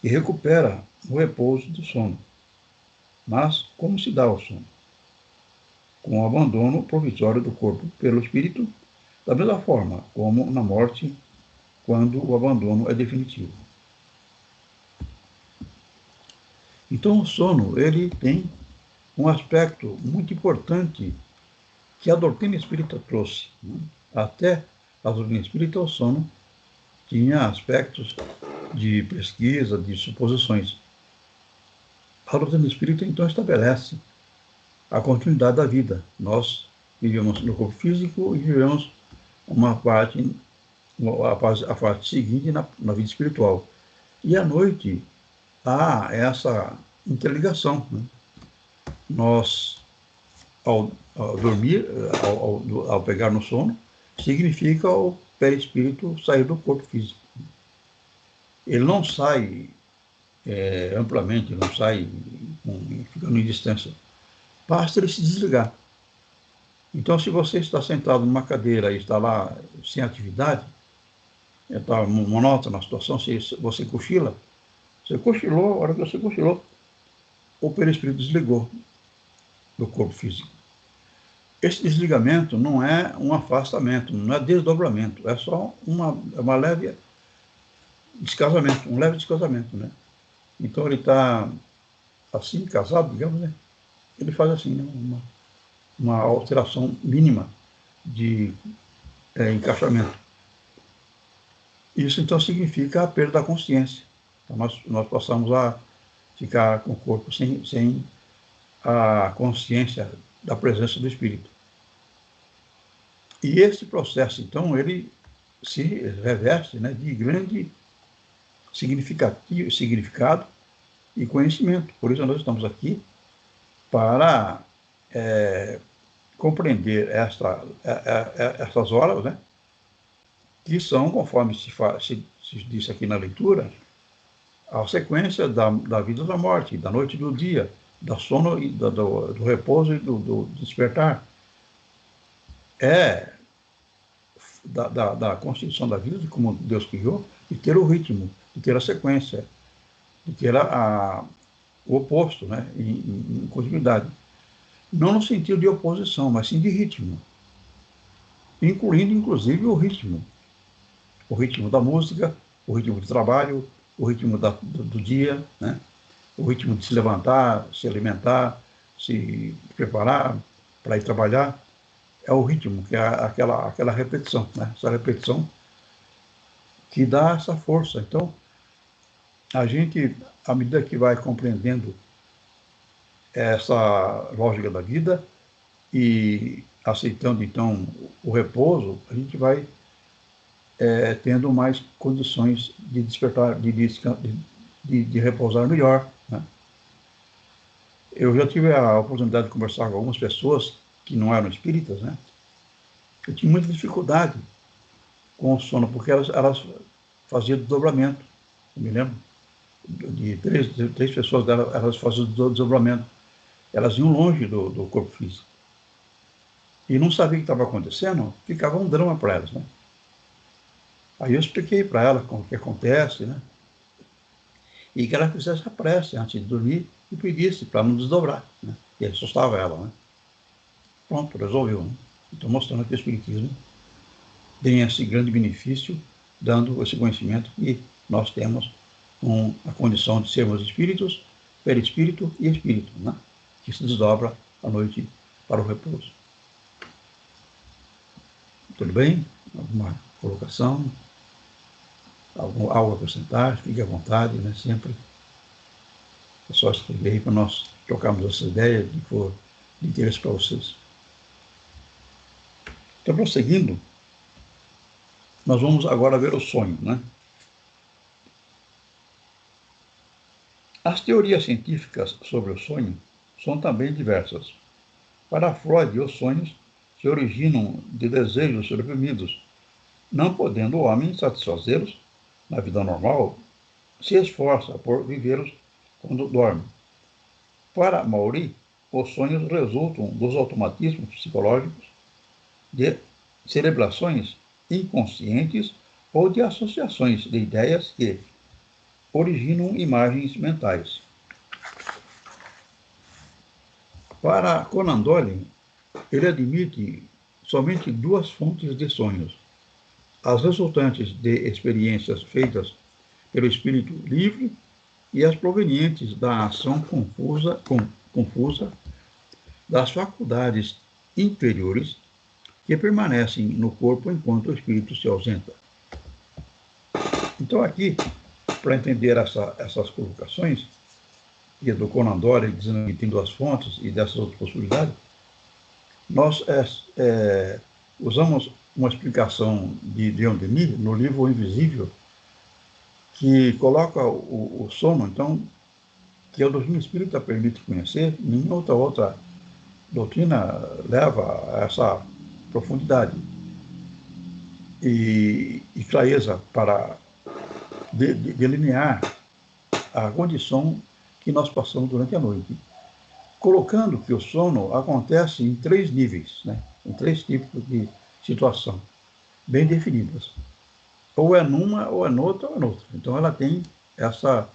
e recupera o repouso do sono. Mas como se dá o sono? Com o abandono provisório do corpo pelo espírito, da mesma forma como na morte, quando o abandono é definitivo. Então, o sono, ele tem um aspecto muito importante que a doutrina espírita trouxe. Até a doutrina espírita, o sono tinha aspectos de pesquisa, de suposições. A doutrina espírita, então, estabelece a continuidade da vida. Nós vivemos no corpo físico e vivemos uma parte, a parte seguinte na vida espiritual. E à noite há essa interligação. Nós, ao dormir, ao pegar no sono, significa o perispírito sair do corpo físico. Ele não sai amplamente, não sai ficando em distância. Basta ele se desligar. Então, se você está sentado numa cadeira e está lá sem atividade, está monótona a situação, se você cochila, você cochilou, a hora que você cochilou, o perispírito desligou do corpo físico. Esse desligamento não é um afastamento, não é desdobramento, é só uma leve descasamento, um leve descasamento, né? Então ele está assim, casado, digamos, né? Ele faz assim, né? Uma alteração mínima de encaixamento. Isso então significa a perda da consciência. Então nós passamos a ficar com o corpo sem a consciência da presença do espírito. E esse processo, então, ele se reveste, né, de grande significado e conhecimento. Por isso nós estamos aqui para compreender essas horas, né, que são, conforme se disse aqui na leitura, a sequência da vida e da morte, da noite e do dia, da sono e do repouso e do despertar. É da constituição da vida, de como Deus criou, de ter o ritmo, de ter a sequência, de ter o oposto, né, em continuidade. Não no sentido de oposição, mas sim de ritmo, incluindo, inclusive, o ritmo da música, o ritmo do trabalho, o ritmo do dia, né, o ritmo de se levantar, se alimentar, se preparar para ir trabalhar. É o ritmo, que é aquela repetição, né? Essa repetição que dá essa força. Então, a gente, à medida que vai compreendendo essa lógica da vida e aceitando, então, o repouso, a gente vai tendo mais condições de despertar, de repousar melhor, né? Eu já tive a oportunidade de conversar com algumas pessoas que não eram espíritas, né? Eu tinha muita dificuldade com o sono, porque elas faziam desdobramento. Eu me lembro de três pessoas delas, elas faziam desdobramento. Elas iam longe do corpo físico. E não sabiam o que estava acontecendo, ficava um drama para elas, né? Aí eu expliquei para elas o que acontece, né? E que ela fizesse a prece antes de dormir e pedisse para não desdobrar, né? E ele assustava ela, né? Pronto, resolveu, né? Estou mostrando que o Espiritismo tem esse grande benefício, dando esse conhecimento que nós temos com a condição de sermos espíritos, perispírito e espírito, né? Que se desdobra à noite para o repouso. Tudo bem? Alguma colocação? Algo a acrescentar? Fique à vontade, né? Sempre é só escrever aí para nós trocarmos essa ideia de que for de interesse para vocês. Então, prosseguindo, nós vamos agora ver o sonho, né? As teorias científicas sobre o sonho são também diversas. Para Freud, os sonhos se originam de desejos reprimidos. Não podendo o homem satisfazê-los na vida normal, se esforça por vivê-los quando dorme. Para Maury, os sonhos resultam dos automatismos psicológicos, de celebrações inconscientes ou de associações de ideias que, originam imagens mentais. Para Conan Doyle, ele admite somente duas fontes de sonhos: as resultantes de experiências feitas pelo espírito livre e as provenientes da ação confusa das faculdades inferiores que permanecem no corpo enquanto o espírito se ausenta. Então, aqui, para entender essas colocações, e do Conan Doyle dizendo que tem duas fontes e dessas outras possibilidades, nós usamos uma explicação de Leon Denis no livro O Invisível, que coloca o sono, então, que a doutrina espírita permite conhecer, nenhuma outra doutrina leva a essa profundidade e clareza para delinear a condição que nós passamos durante a noite, colocando que o sono acontece em 3 níveis, né? Em 3 tipos de situação, bem definidas. Ou é numa, ou é noutra, ou é noutra. Então, ela tem essa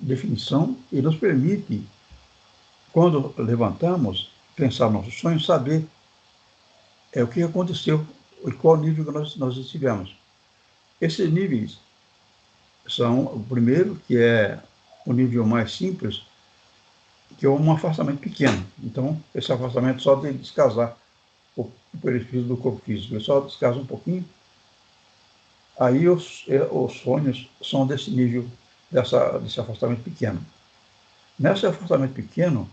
definição e nos permite, quando levantamos, pensar no nosso sonho, saber o que aconteceu, e qual nível que nós estivemos. Esses níveis são, o primeiro, que é o nível mais simples, que é um afastamento pequeno. Então, esse afastamento só de descasar o perispírito do corpo físico. Ele só descasa um pouquinho. Aí os sonhos são desse nível, desse afastamento pequeno. Nesse afastamento pequeno,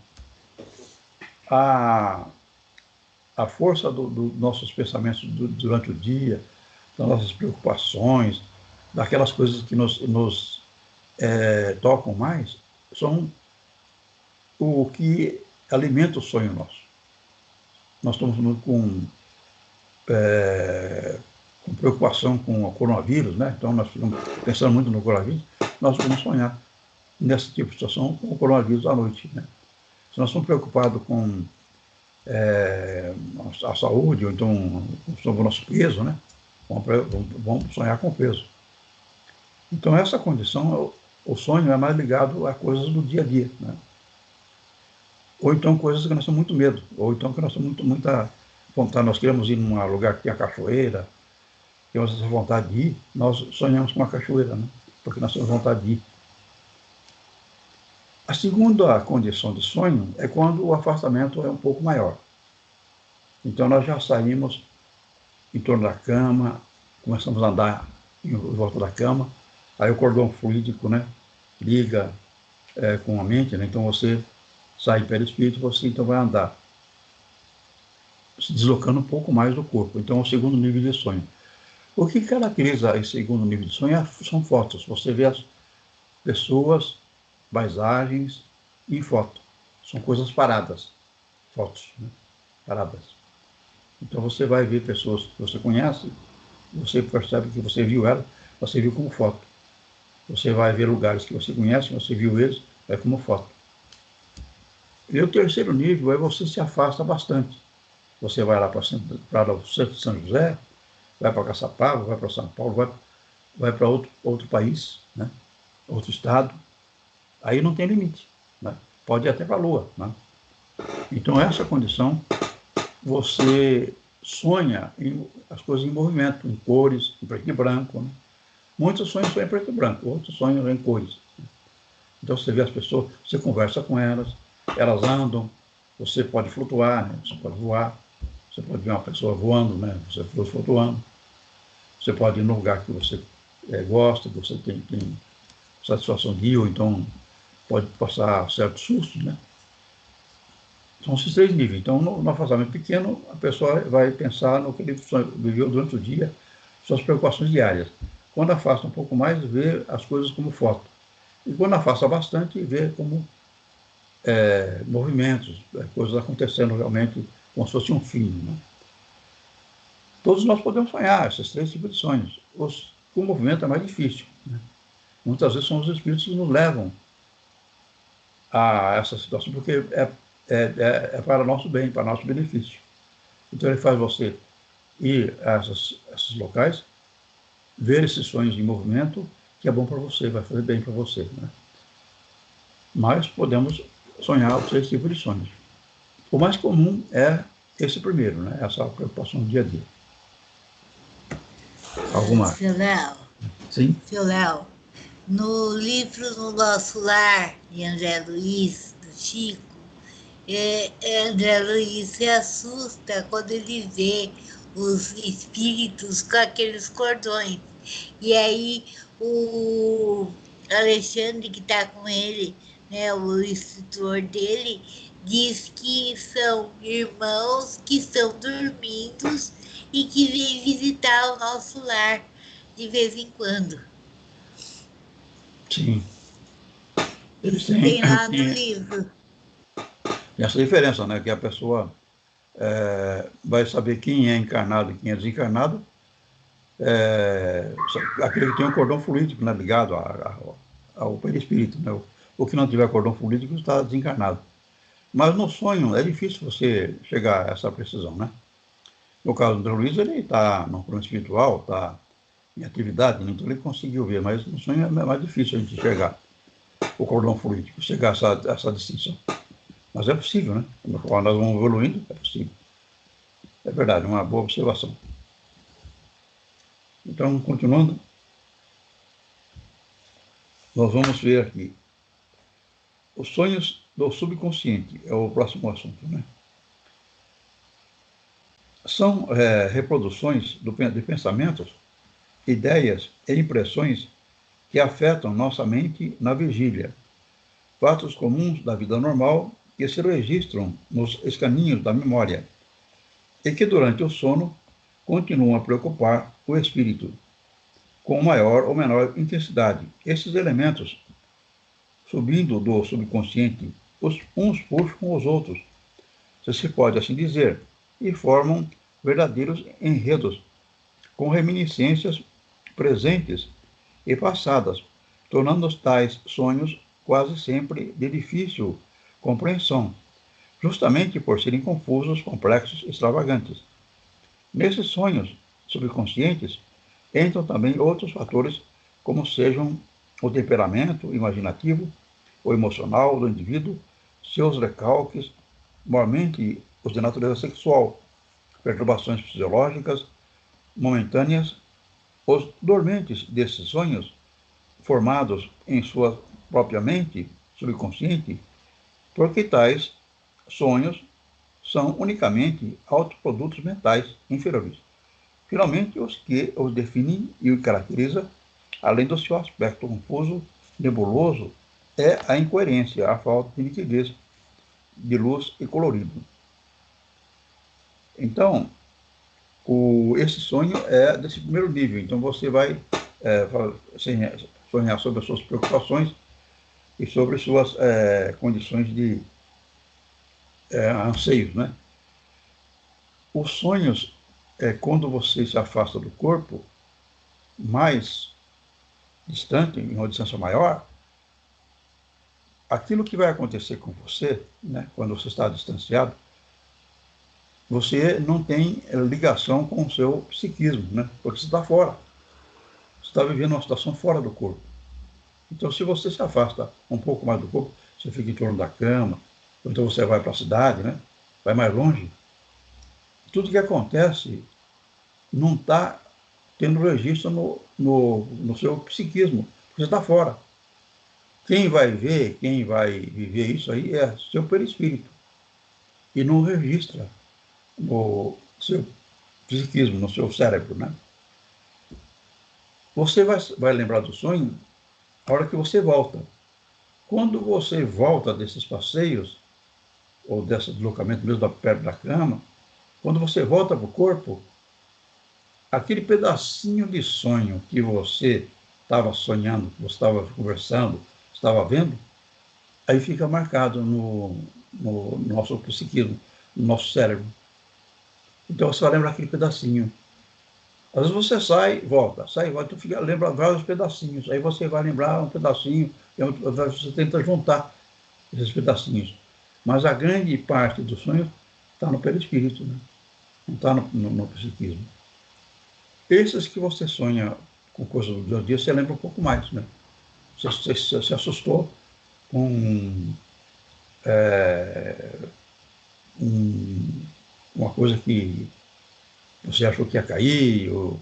a força dos nossos pensamentos durante o dia, das nossas preocupações, daquelas coisas que nos tocam mais, são o que alimenta o sonho nosso. Nós estamos com preocupação com o coronavírus, né? Então nós ficamos pensando muito no coronavírus, nós vamos sonhar nesse tipo de situação com o coronavírus à noite, né? Se nós estamos preocupados com a saúde, ou então sobre o nosso peso, né? Vamos sonhar com peso. Então essa condição, o sonho é mais ligado a coisas do dia a dia, né? Ou então coisas que nós temos muito medo, ou então que nós temos muita vontade, nós queremos ir num lugar que tem a cachoeira, temos essa vontade de ir, nós sonhamos com a cachoeira, né? Porque nós temos vontade de ir. A segunda condição de sonho é quando o afastamento é um pouco maior. Então nós já saímos em torno da cama, começamos a andar em volta da cama, aí o cordão fluídico, né, liga com a mente, né? Então você sai em perispírito, você então vai andar, se deslocando um pouco mais do corpo. Então é o segundo nível de sonho. O que caracteriza esse segundo nível de sonho são fotos. Você vê as pessoas, paisagens em foto. São coisas paradas, fotos, né? Paradas. Então você vai ver pessoas que você conhece, você percebe que você viu ela, você viu como foto. Você vai ver lugares que você conhece, você viu eles, é como foto. E o terceiro nível é você se afasta bastante. Você vai lá para o centro de São José, vai para Caçapava, vai para São Paulo, vai para outro país, né? Outro estado. Aí não tem limite, né? Pode ir até para a Lua, né? Então, essa condição, você sonha as coisas em movimento, em cores, em preto e branco, né? Muitos sonhos são em preto e branco, outros sonhos em cores. Então, você vê as pessoas, você conversa com elas andam, você pode flutuar, né? Você pode voar, você pode ver uma pessoa voando, né? Você flutuando, você pode ir no lugar que você gosta, que você tem satisfação de ir, ou então pode passar certos sustos, né? São esses 3 níveis. Então, no afastamento pequeno, a pessoa vai pensar no que ele viveu durante o dia, suas preocupações diárias. Quando afasta um pouco mais, vê as coisas como foto. E quando afasta bastante, vê como movimentos, coisas acontecendo realmente como se fosse um filme, né? Todos nós podemos sonhar esses 3 tipos de sonhos. O movimento é mais difícil, né? Muitas vezes são os espíritos que nos levam a essa situação, porque é para nosso bem, para nosso benefício. Então ele faz você ir a esses locais, ver esses sonhos em movimento, que é bom para você, vai fazer bem para você, né? Mas podemos sonhar os 6 tipos de sonhos. O mais comum é esse primeiro, né? Essa preocupação do dia a dia. Algo mais? Seu Léo, Sim? seu Léo, no livro No Nosso Lar, de André Luiz, do Chico, André Luiz se assusta quando ele vê os espíritos com aqueles cordões. E aí o Alexandre, que está com ele, né, o instrutor dele, diz que são irmãos que estão dormindo e que vêm visitar o nosso lar de vez em quando. Sim. Eles Isso têm, tem lá no têm livro. essa diferença, né? Que a pessoa vai saber quem é encarnado e quem é desencarnado, aquele que tem um cordão fluídico, né, ligado ao perispírito, né? O que não tiver cordão fluídico está desencarnado. Mas no sonho é difícil você chegar a essa precisão, né? No caso do André Luiz, ele está no plano espiritual, está em atividade, né? Então ele conseguiu ver, mas no sonho é mais difícil a gente chegar o cordão fluídico, chegar a essa distinção. Mas é possível, né? Quando nós vamos evoluindo, é possível. É verdade, uma boa observação. Então, continuando, nós vamos ver aqui os sonhos do subconsciente, é o próximo assunto, né? São reproduções de pensamentos, ideias e impressões que afetam nossa mente na vigília, fatos comuns da vida normal que se registram nos escaninhos da memória e que durante o sono continuam a preocupar o espírito com maior ou menor intensidade. Esses elementos, subindo do subconsciente, uns puxam os outros, se pode assim dizer, e formam verdadeiros enredos com reminiscências presentes e passadas, tornando os tais sonhos quase sempre de difícil compreensão, justamente por serem confusos, complexos, extravagantes. Nesses sonhos subconscientes entram também outros fatores, como sejam o temperamento imaginativo ou emocional do indivíduo, seus recalques, normalmente os de natureza sexual, perturbações fisiológicas momentâneas, os dormentes desses sonhos, formados em sua própria mente subconsciente, porque tais sonhos são unicamente autoprodutos mentais inferiores. Finalmente, os que os definem e o caracteriza, além do seu aspecto confuso, nebuloso, é a incoerência, a falta de nitidez, de luz e colorido. Então, esse sonho é desse primeiro nível. Então, você vai sonhar sobre as suas preocupações e sobre suas condições de anseios, né? Os sonhos, quando você se afasta do corpo, mais distante, em uma distância maior, aquilo que vai acontecer com você, né, quando você está distanciado, você não tem ligação com o seu psiquismo, né? Porque você está fora. Você está vivendo uma situação fora do corpo. Então, se você se afasta um pouco mais do corpo, você fica em torno da cama, ou então você vai para a cidade, né? Vai mais longe. Tudo que acontece não está tendo registro no seu psiquismo, porque você está fora. Quem vai ver, quem vai viver isso aí é seu perispírito. E não registra no seu psiquismo, no seu cérebro, né? Você vai lembrar do sonho a hora que você volta. Quando você volta desses passeios, ou desse deslocamento mesmo perto da cama, quando você volta para o corpo, aquele pedacinho de sonho que você estava sonhando, que você estava conversando, estava vendo, aí fica marcado no nosso psiquismo, no nosso cérebro. Então você vai lembrar aquele pedacinho. Às vezes você sai, volta, tu lembra vários pedacinhos, aí você vai lembrar um pedacinho, você tenta juntar esses pedacinhos. Mas a grande parte do sonho está no perispírito, né? Não está no psiquismo. Esses que você sonha com coisas do dia a dia, você lembra um pouco mais, né? Você se assustou com uma coisa que você achou que ia cair, ou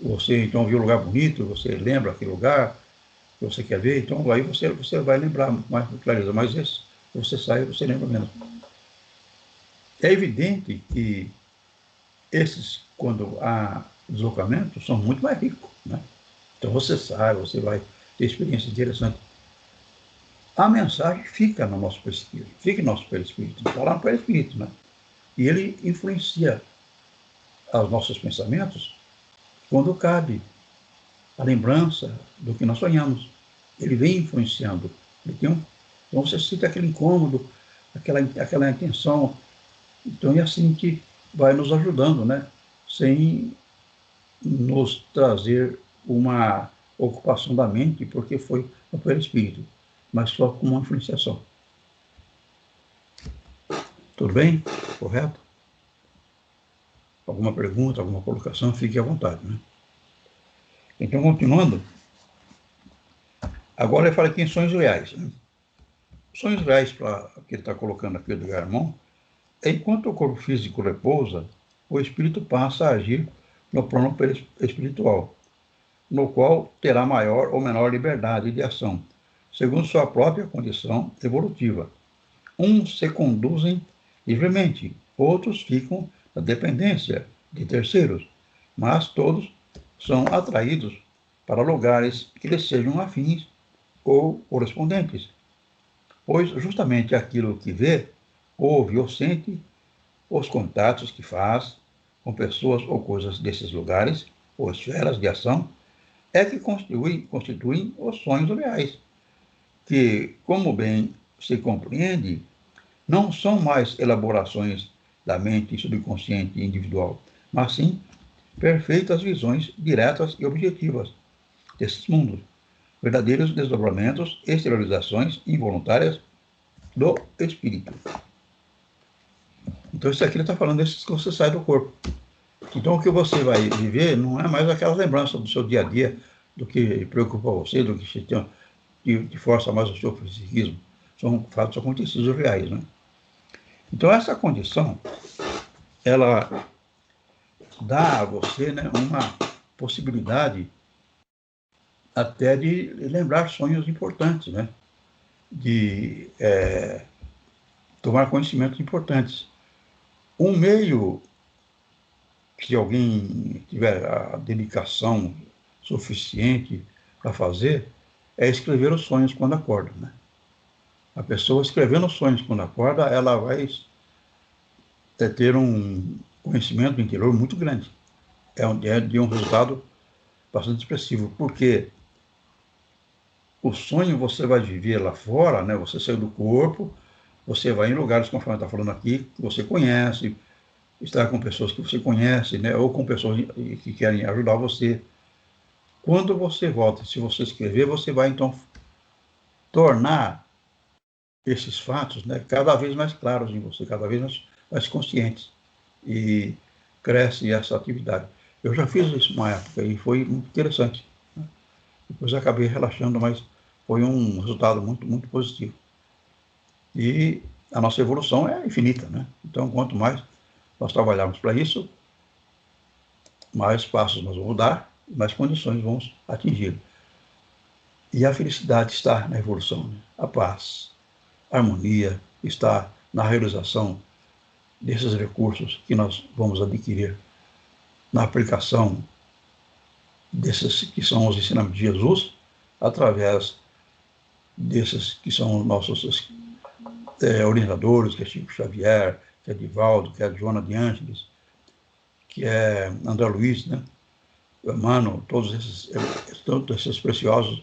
você então viu um lugar bonito, você lembra aquele lugar que você quer ver, então aí você vai lembrar mais com clareza, mas esse, você sai, você lembra menos. É evidente que esses, quando há deslocamento, são muito mais ricos, né? Então você sai, você vai ter experiências interessantes. A mensagem fica no nosso perispírito, fica no nosso perispírito, está lá no perispírito, né? E ele influencia os nossos pensamentos quando cabe a lembrança do que nós sonhamos. Ele vem influenciando. Então você sente aquele incômodo, aquela intenção. Então é assim que vai nos ajudando, né? Sem nos trazer uma ocupação da mente, porque foi no perispírito, mas só com uma influenciação. Tudo bem? Correto? Alguma pergunta, alguma colocação, fique à vontade, né? Então, continuando, agora eu falo aqui em sonhos reais, né? Sonhos reais, para que ele está colocando aqui do Garmon, é enquanto o corpo físico repousa, o espírito passa a agir no plano espiritual, no qual terá maior ou menor liberdade de ação, segundo sua própria condição evolutiva. Uns se conduzem livremente, outros ficam na dependência de terceiros, mas todos são atraídos para lugares que lhes sejam afins ou correspondentes, pois justamente aquilo que vê, ouve ou sente, os contatos que faz com pessoas ou coisas desses lugares ou esferas de ação, é que constituem os sonhos reais, que, como bem se compreende, não são mais elaborações da mente subconsciente individual, mas sim perfeitas visões diretas e objetivas desses mundos, verdadeiros desdobramentos, exteriorizações involuntárias do espírito. Então, isso aqui ele está falando desses que você sai do corpo. Então, o que você vai viver não é mais aquelas lembranças do seu dia a dia, do que preocupa você, do que força mais o seu psiquismo. São fatos acontecidos reais, né? Então, essa condição, ela dá a você, né, uma possibilidade até de lembrar sonhos importantes, né? De tomar conhecimentos importantes. Um meio que alguém tiver a dedicação suficiente para fazer é escrever os sonhos quando acorda, né? A pessoa escrevendo os sonhos quando acorda, ela vai ter um conhecimento do interior muito grande. É de um resultado bastante expressivo, porque o sonho você vai viver lá fora, né? Você saiu do corpo, você vai em lugares, conforme está falando aqui, que você conhece, estar com pessoas que você conhece, né? Ou com pessoas que querem ajudar você. Quando você volta, se você escrever, você vai então tornar esses fatos, né, cada vez mais claros em você, cada vez mais conscientes. E cresce essa atividade. Eu já fiz isso uma época e foi muito interessante, né? Depois eu acabei relaxando, mas foi um resultado muito, muito positivo. E a nossa evolução é infinita, né? Então, quanto mais nós trabalharmos para isso, mais passos nós vamos dar, mais condições vamos atingir. E a felicidade está na evolução, né? A paz, a harmonia está na realização desses recursos que nós vamos adquirir na aplicação desses que são os ensinamentos de Jesus, através desses que são os nossos orientadores, que é Chico Xavier, que é Divaldo, que é Joana de Ângeles, que é André Luiz, né? Emmanuel, todos esses preciosos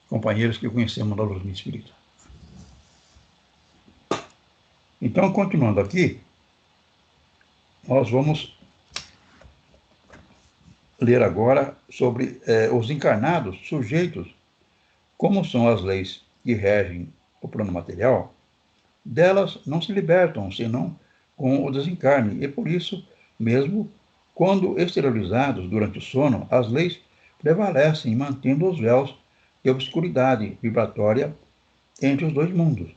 companheiros que conhecemos da luz do Espírito. Então, continuando aqui, nós vamos ler agora sobre os encarnados sujeitos, como são as leis que regem o plano material, delas não se libertam, senão com o desencarne, e por isso mesmo, quando exteriorizados durante o sono, as leis prevalecem, mantendo os véus de obscuridade vibratória entre os dois mundos.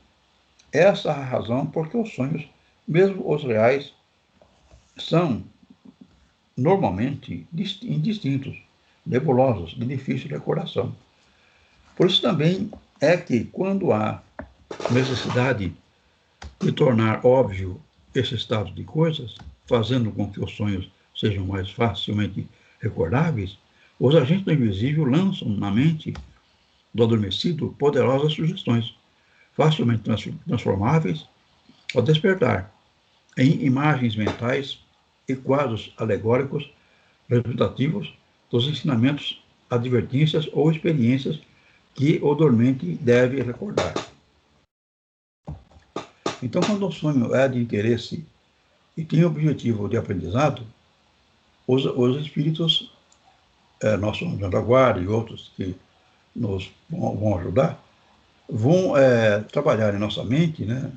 Essa é a razão porque os sonhos, mesmo os reais, são normalmente indistintos, nebulosos, de difícil recordação. Por isso também é que, quando há necessidade de tornar óbvio esse estado de coisas, fazendo com que os sonhos sejam mais facilmente recordáveis, os agentes do invisível lançam na mente do adormecido poderosas sugestões, facilmente transformáveis ao despertar, em imagens mentais e quadros alegóricos representativos dos ensinamentos, advertências ou experiências que o dormente deve recordar. Então, quando o sonho é de interesse e tem objetivo de aprendizado, os espíritos, nosso anjo da guarda e outros que nos vão ajudar, vão trabalhar em nossa mente, né?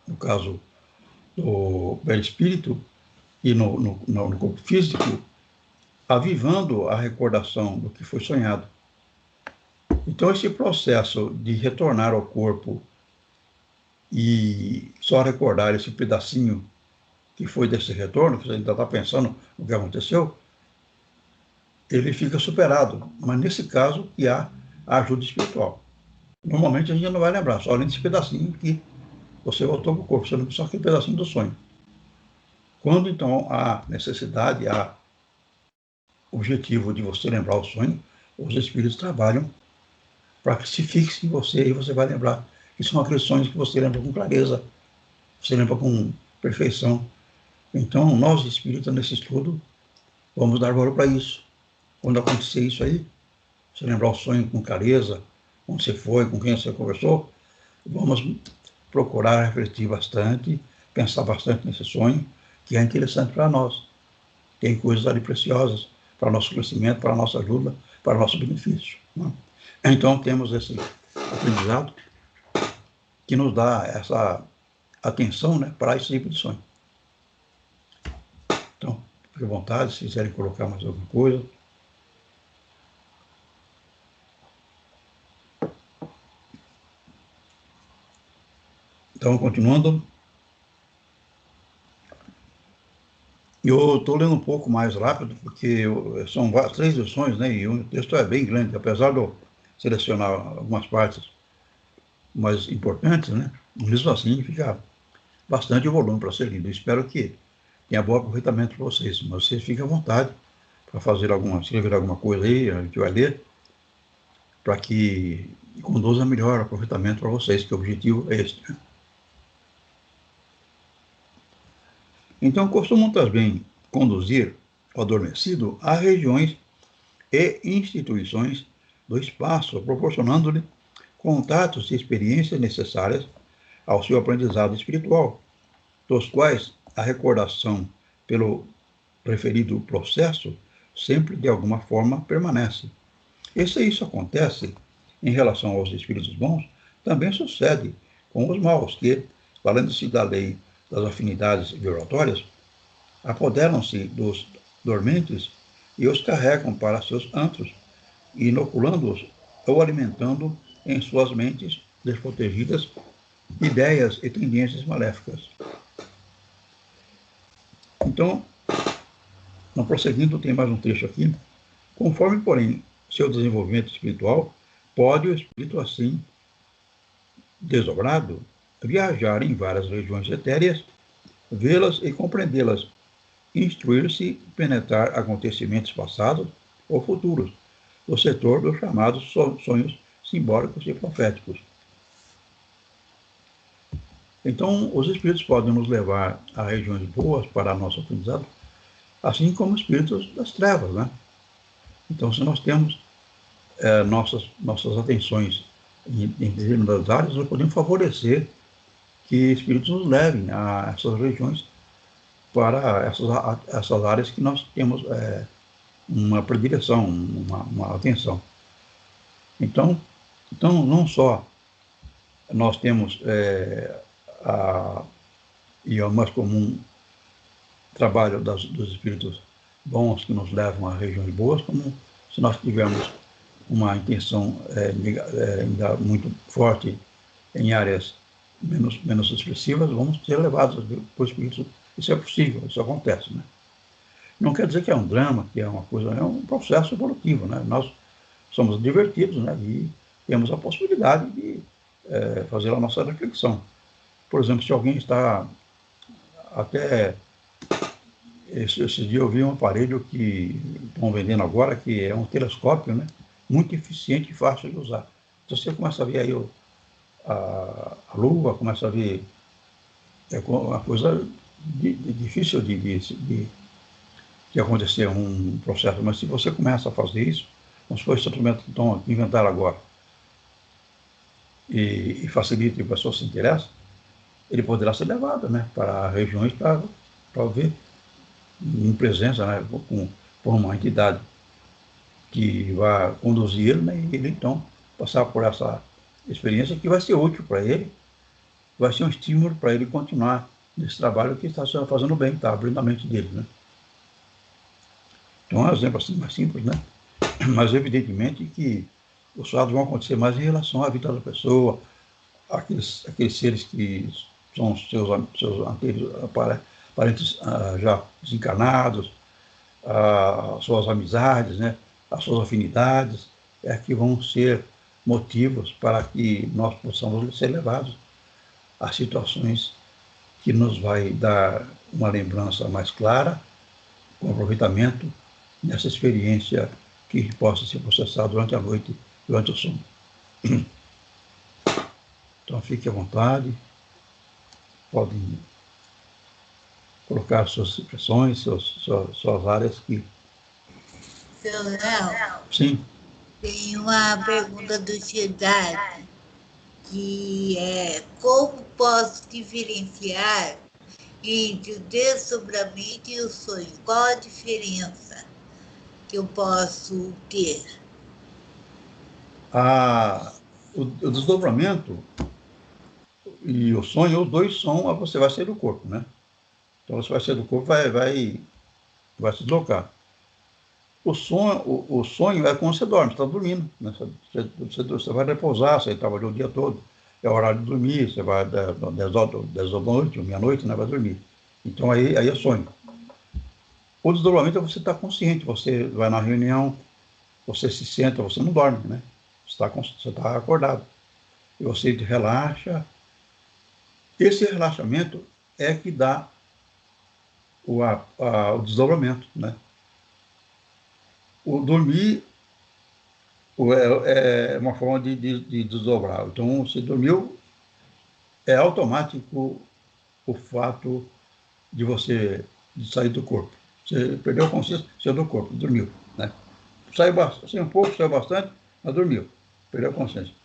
No caso do perispírito e no corpo físico, avivando a recordação do que foi sonhado. Então, esse processo de retornar ao corpo e só recordar esse pedacinho que foi desse retorno, que você ainda está pensando no que aconteceu, ele fica superado. Mas nesse caso, que há a ajuda espiritual. Normalmente a gente não vai lembrar, só além desse pedacinho que você voltou para o corpo, você não só aquele pedacinho do sonho. Quando então há necessidade, há objetivo de você lembrar o sonho, os espíritos trabalham para que se fixe em você e você vai lembrar. Que são aqueles sonhos que você lembra com clareza, você lembra com perfeição. Então, nós espíritas, nesse estudo, vamos dar valor para isso. Quando acontecer isso aí, você lembrar o sonho com clareza, onde você foi, com quem você conversou, vamos procurar refletir bastante, pensar bastante nesse sonho, que é interessante para nós. Tem coisas ali preciosas para nosso crescimento, para nossa ajuda, para nosso benefício. Né? Então, temos esse aprendizado que nos dá essa atenção, né, para esse tipo de sonho. Então, fique à vontade, se quiserem colocar mais alguma coisa. Então, continuando. Eu estou lendo um pouco mais rápido, porque são 3 lições, né, e o texto é bem grande, apesar de eu selecionar algumas partes mais importantes, né, mesmo assim fica bastante volume para ser lido. Eu espero que tenha bom aproveitamento para vocês, mas vocês fiquem à vontade para escrever alguma coisa aí, a gente vai ler, para que conduza melhor aproveitamento para vocês, que o objetivo é este. Então, costumam também conduzir o adormecido a regiões e instituições do espaço, proporcionando-lhe contatos e experiências necessárias ao seu aprendizado espiritual, dos quais a recordação pelo referido processo sempre de alguma forma permanece. E se isso acontece em relação aos espíritos bons, também sucede com os maus, que, valendo-se da lei das afinidades vibratórias, apoderam-se dos dormentes e os carregam para seus antros, inoculando-os ou alimentando em suas mentes desprotegidas ideias e tendências maléficas. Então, prosseguindo, tem mais um trecho aqui. Conforme, porém, seu desenvolvimento espiritual, pode o espírito, assim, desdobrado, viajar em várias regiões etéreas, vê-las e compreendê-las, instruir-se e penetrar acontecimentos passados ou futuros, do setor dos chamados sonhos simbólicos e proféticos. Então, os espíritos podem nos levar a regiões boas para nosso aprendizado, assim como espíritos das trevas, né? Então, se nós temos nossas atenções em determinadas áreas, nós podemos favorecer que espíritos nos levem a essas regiões, para essas áreas que nós temos uma predileção, uma atenção. Então, não só nós temos e é o mais comum trabalho dos espíritos bons que nos levam a regiões boas, como Se nós tivermos uma intenção ainda muito forte em áreas menos expressivas, vamos ser levados por Espírito. Isso é possível, isso acontece, né? Não quer dizer que é um drama, que é uma coisa, é um processo evolutivo, né? Nós somos divertidos, né? E temos a possibilidade de fazer a nossa reflexão. Por exemplo, se alguém está até... Esse dia eu vi um aparelho que estão vendendo agora, que é um telescópio, né? Muito eficiente e fácil de usar. Então você começa a ver aí a Lua, começa a ver uma coisa difícil de acontecer um processo, mas se você começa a fazer isso, com os instrumentos que estão inventaram agora, e facilita e a pessoa se interessa, ele poderá ser levado, né, para regiões para ver em presença, né, por uma entidade que vai conduzir ele, né, e ele então passar por essa experiência que vai ser útil para ele, vai ser um estímulo para ele continuar nesse trabalho que está fazendo bem, está abrindo a mente dele, né. Então é um exemplo assim mais simples, né, mas evidentemente que os fatos vão acontecer mais em relação à vida da pessoa, aqueles seres que são seus antigos parentes já desencarnados, as suas amizades, né, as suas afinidades, que vão ser motivos para que nós possamos ser levados a situações que nos vai dar uma lembrança mais clara, com aproveitamento nessa experiência que possa ser processada durante a noite, durante o sono. Então fique à vontade, podem colocar suas impressões, suas áreas que... Seu Léo, Sim. tem uma pergunta do Cidade, que é: como posso diferenciar entre o desdobramento e o sonho? Qual a diferença que eu posso ter? O desdobramento e o sonho, os dois são, você vai sair do corpo, né? Então você vai sair do corpo, vai se deslocar. O sonho é quando você dorme, você está dormindo, né? Você vai repousar, você trabalhou o dia todo, é horário de dormir, você vai 10 horas da noite, meia-noite, né? Vai dormir. Então aí é sonho. O desdobramento é você estar consciente, você vai na reunião, você se senta, você não dorme, né? Você está acordado. E você relaxa. Esse relaxamento é que dá o desdobramento, né? O dormir é uma forma de desdobrar. Então, você dormiu, é automático o fato de você sair do corpo. Você perdeu a consciência, saiu do corpo, dormiu, né? Saiu um pouco, saiu bastante, mas dormiu, perdeu a consciência.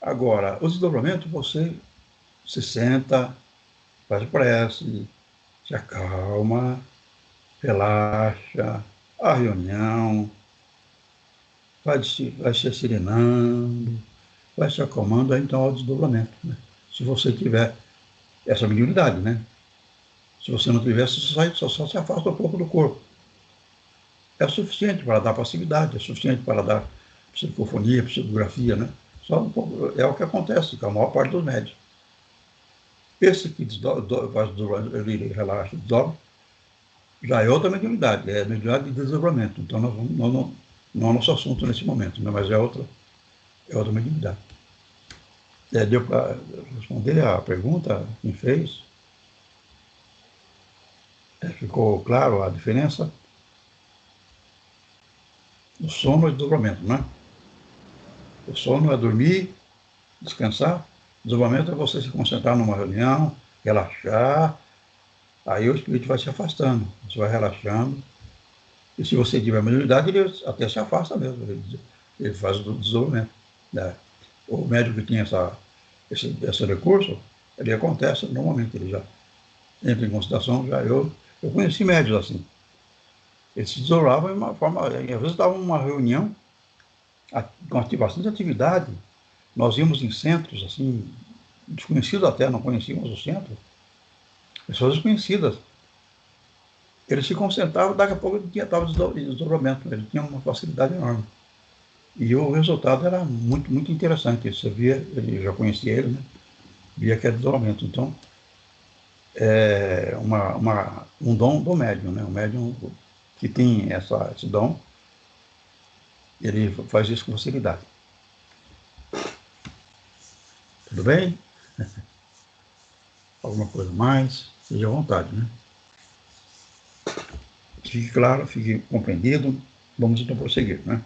Agora, o desdobramento, você se senta, faz prece, se acalma, relaxa, a reunião, vai se serenando, vai se acalmando, aí então é o desdobramento, né? Se você tiver essa mediunidade, né? Se você não tiver, você só se afasta um pouco do corpo. É o suficiente para dar passividade, é o suficiente para dar psicofonia, psicografia, né? Só um pouco, é o que acontece com a maior parte dos médios. Esse que faz ele relaxa, desdobra, já é outra mediunidade, é a mediunidade de desdobramento. Então não é nosso assunto nesse momento, né? Mas é outra mediunidade. Deu para responder a pergunta que me fez? Ficou claro a diferença? O sono é desdobramento, né? O sono é dormir, descansar. O desdobramento é você se concentrar numa reunião, relaxar. Aí o espírito vai se afastando, você vai relaxando. E se você tiver mediunidade, ele até se afasta mesmo. Ele faz o desdobramento, né? O médico que tem esse recurso, ele acontece normalmente, ele já entra em consideração. Eu conheci médios assim. Eles se desdobravam de uma forma... Às vezes estavam numa reunião, com bastante atividade. Nós íamos em centros, assim, desconhecidos até, não conhecíamos o centro. Pessoas desconhecidas. ele se concentrava, daqui a pouco ele estava em desdobramento, ele tinha uma facilidade enorme. E o resultado era muito, muito interessante. Você via, eu já conhecia ele, né? Via que era desdobramento. Então, é um dom do médium, né? O médium que tem esse dom, ele faz isso com facilidade. Tudo bem? Alguma coisa mais? Seja à vontade, né? Fique claro, fique compreendido. Vamos então prosseguir, né?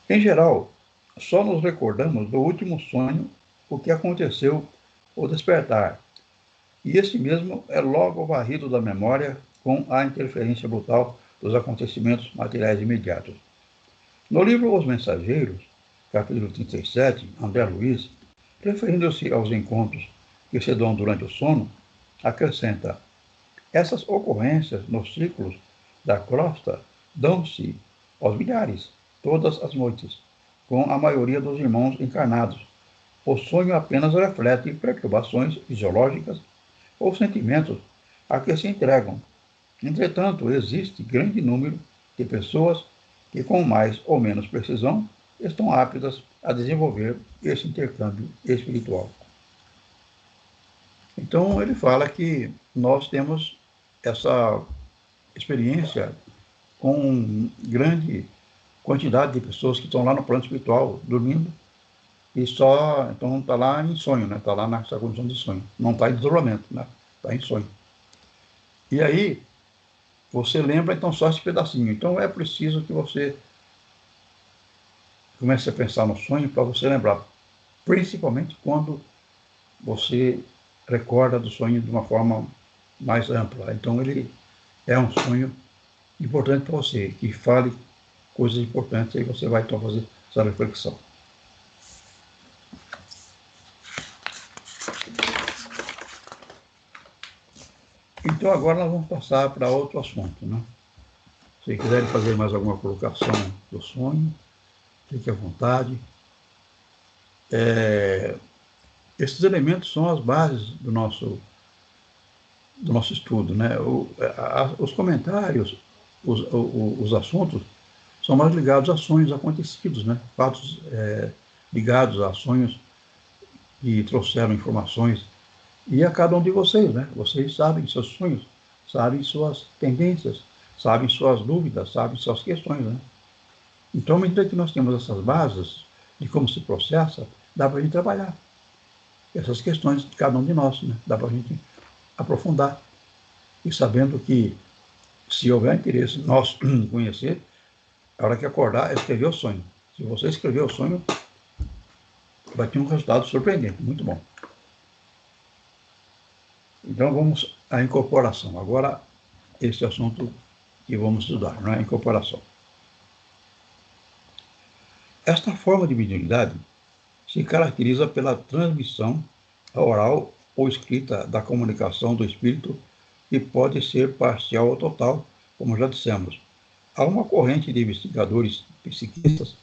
Em geral, só nos recordamos do último sonho o que aconteceu ao despertar, e este mesmo é logo varrido da memória com a interferência brutal dos acontecimentos materiais imediatos. No livro Os Mensageiros, capítulo 37, André Luiz, referindo-se aos encontros que se dão durante o sono, acrescenta: essas ocorrências nos ciclos da crosta dão-se aos milhares, todas as noites, com a maioria dos irmãos encarnados. O sonho apenas reflete perturbações fisiológicas ou sentimentos a que se entregam. Entretanto, existe grande número de pessoas que, com mais ou menos precisão, estão aptas a desenvolver esse intercâmbio espiritual. Então, ele fala que nós temos essa experiência com grande quantidade de pessoas que estão lá no plano espiritual, dormindo, e só, então está lá em sonho, né? Está lá nessa condição de sonho, não está em desdobramento, né? Está em sonho. E aí, você lembra, então, só esse pedacinho. Então, é preciso que você comece a pensar no sonho para você lembrar, principalmente quando você recorda do sonho de uma forma mais ampla. Então, ele é um sonho importante para você, que fale coisas importantes, aí você vai então fazer essa reflexão. Então, agora nós vamos passar para outro assunto, né? Se quiserem fazer mais alguma colocação do sonho, fique à vontade. Esses elementos são as bases do nosso estudo, né? Os comentários, os assuntos, são mais ligados a sonhos acontecidos, né? Fatos ligados a sonhos que trouxeram informações. E a cada um de vocês, né? Vocês sabem seus sonhos, sabem suas tendências, sabem suas dúvidas, sabem suas questões, né? Então, à medida que nós temos essas bases de como se processa, dá para a gente trabalhar essas questões de cada um de nós, né? Dá para a gente aprofundar. E sabendo que, se houver interesse nosso em conhecer, a hora que acordar, é escrever o sonho. Se você escrever o sonho, vai ter um resultado surpreendente, muito bom. Então, vamos à incorporação. Agora, esse assunto que vamos estudar, não é? A incorporação. Esta forma de mediunidade se caracteriza pela transmissão oral ou escrita da comunicação do espírito, que pode ser parcial ou total, como já dissemos. Há uma corrente de investigadores psiquistas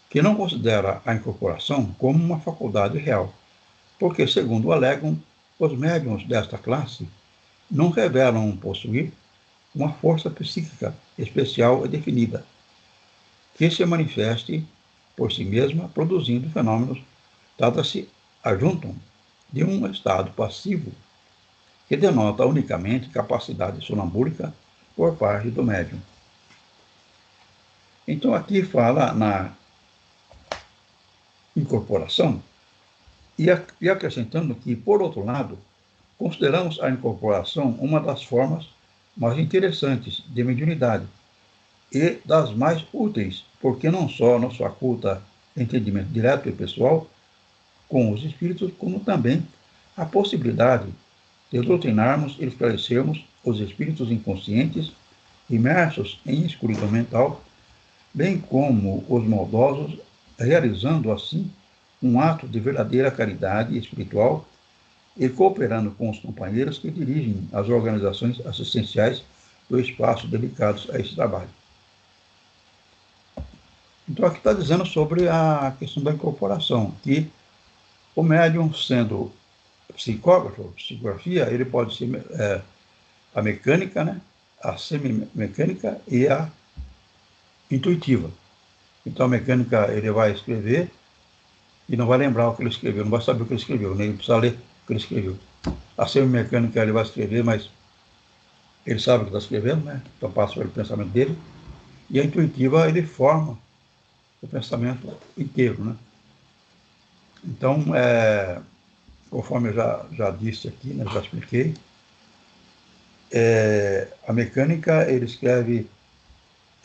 que não considera a incorporação como uma faculdade real, porque, segundo alegam, os médiuns desta classe não revelam possuir uma força psíquica especial e definida, que se manifeste por si mesma, produzindo fenômenos, trata-se, ajuntam, de um estado passivo que denota unicamente capacidade sonambúlica por parte do médium. Então, aqui fala na incorporação, e acrescentando que, por outro lado, consideramos a incorporação uma das formas mais interessantes de mediunidade e das mais úteis, porque não só nos faculta entendimento direto e pessoal com os espíritos, como também a possibilidade de doutrinarmos e esclarecermos os espíritos inconscientes imersos em escuridão mental, bem como os maldosos, realizando assim um ato de verdadeira caridade espiritual e cooperando com os companheiros que dirigem as organizações assistenciais do espaço dedicados a esse trabalho. Então, aqui está dizendo sobre a questão da incorporação, que o médium, sendo psicógrafo, psicografia, ele pode ser a mecânica, né? A semimecânica e a intuitiva. Então, a mecânica, ele vai escrever e não vai lembrar o que ele escreveu, não vai saber o que ele escreveu, nem precisa ler o que ele escreveu. A semimecânica, ele vai escrever, mas ele sabe o que está escrevendo, né? Então, passa pelo pensamento dele. E a intuitiva, ele forma o pensamento inteiro, né? Então, conforme eu já disse aqui, né, já expliquei, a mecânica, ele escreve: